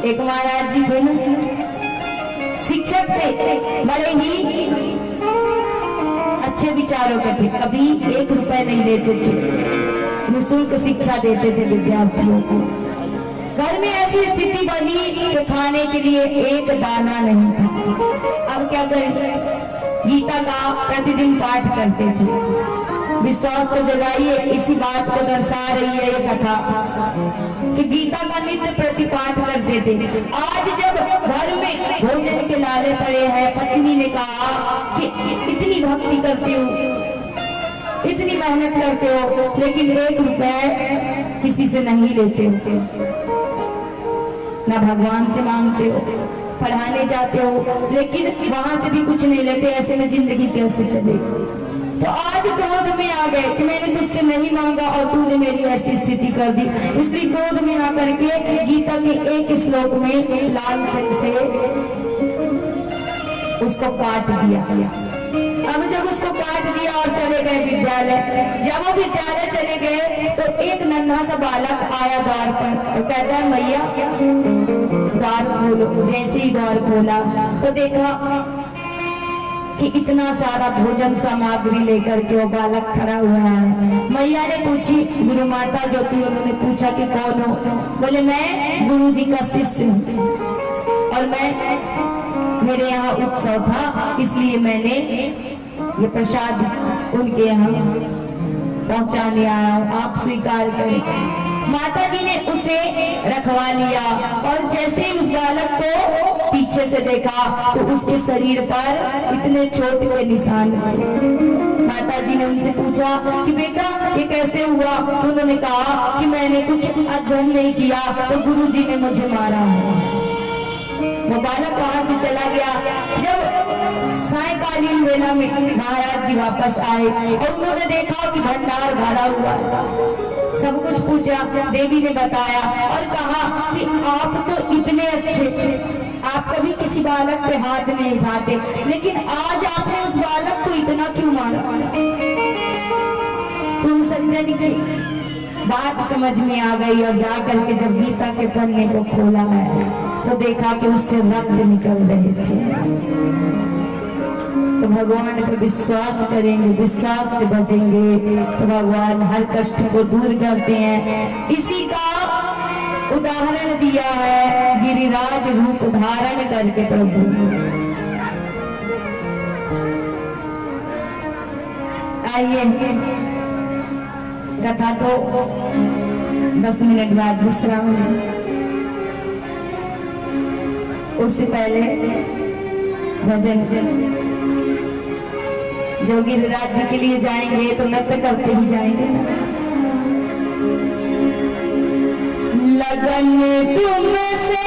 एक महाराज जी थे ना, शिक्षक थे, बड़े ही अच्छे विचारों के थे, कभी 1 रुपए नहीं लेते थे, निःशुल्क शिक्षा देते थे विद्यार्थियों को। घर में ऐसी स्थिति बनी कि खाने के लिए 1 दाना नहीं था। अब क्या करें? गीता का प्रतिदिन पाठ करते थे। विश्वास को जगाइए, इसी बात को दर्शा रही है ये कथा कि गीता का नित्य प्रतिपाठ करते थे। आज जब घर में भोजन के लाले पड़े हैं, पत्नी ने कहा कि इतनी भक्ति करते हो, इतनी मेहनत करते हो, लेकिन 1 रुपए किसी से नहीं लेते हो, ना भगवान से मांगते हो, पढ़ाने जाते हो लेकिन वहां से भी कुछ नहीं लेते, ऐसे में जिंदगी कैसे चलेगी? तो आज क्रोध में आ गए कि मैंने तुझसे नहीं मांगा और तूने मेरी ऐसी स्थिति कर दी। इसलिए क्रोध में आकर के गीता के एक श्लोक में लाल पेन से उसको काट दिया। अब जब उसको काट दिया और चले गए विद्यालय, जब वो विद्यालय चले गए तो एक नन्हा सा बालक आया द्वार पर, तो कहता है मैया द्वार खोलो। जैसे ही द्वार खोला तो देखा कि इतना सारा भोजन सामग्री लेकर के वो बालक खड़ा हुआ है। मैया ने पूछी, गुरु माता जो थी उन्होंने पूछा कि कौन हो? बोले मैं गुरु जी का शिष्य हूँ और मेरे यहाँ उत्सव था, इसलिए मैंने ये प्रसाद उनके यहाँ पहुँचाने आया हूँ, आप स्वीकार करें। माता जी ने उसे रखवा लिया और जैसे ही उस बालक को पीछे से देखा तो उसके शरीर पर इतने चोट के निशान थे। माता जी ने उनसे पूछा कि बेटा ये कैसे हुआ? तो उन्होंने कहा कि मैंने कुछ अध्ययन नहीं किया तो गुरु जी ने मुझे मारा है। वो बालक वहां से चला गया। जब सायकालीन वेला में महाराज जी वापस आए और उन्होंने देखा कि भंडार भरा हुआ है, सब कुछ पूछा, देवी ने बताया और कहा कि आप तो इतने अच्छे थे, आप कभी किसी बालक पे हाथ नहीं उठाते, लेकिन आज आपने उस बालक को इतना क्यों मारा? तुम सज्जन की बात समझ में आ गई और जाकर के जब गीता के पन्ने को खोला है तो देखा कि उससे रक्त निकल रहे थे। तो भगवान पे विश्वास करेंगे, विश्वास से बचेंगे तो भगवान हर कष्ट को दूर करते हैं। इसी का उदाहरण दिया है गिरिराज रूप धारण करके प्रभु। आइए, कथा तो 10 मिनट बाद विश्राम, उससे पहले भजन। जो गिरिराज जी के लिए जाएंगे तो नृत्य करते ही जाएंगे। लगन तुमसे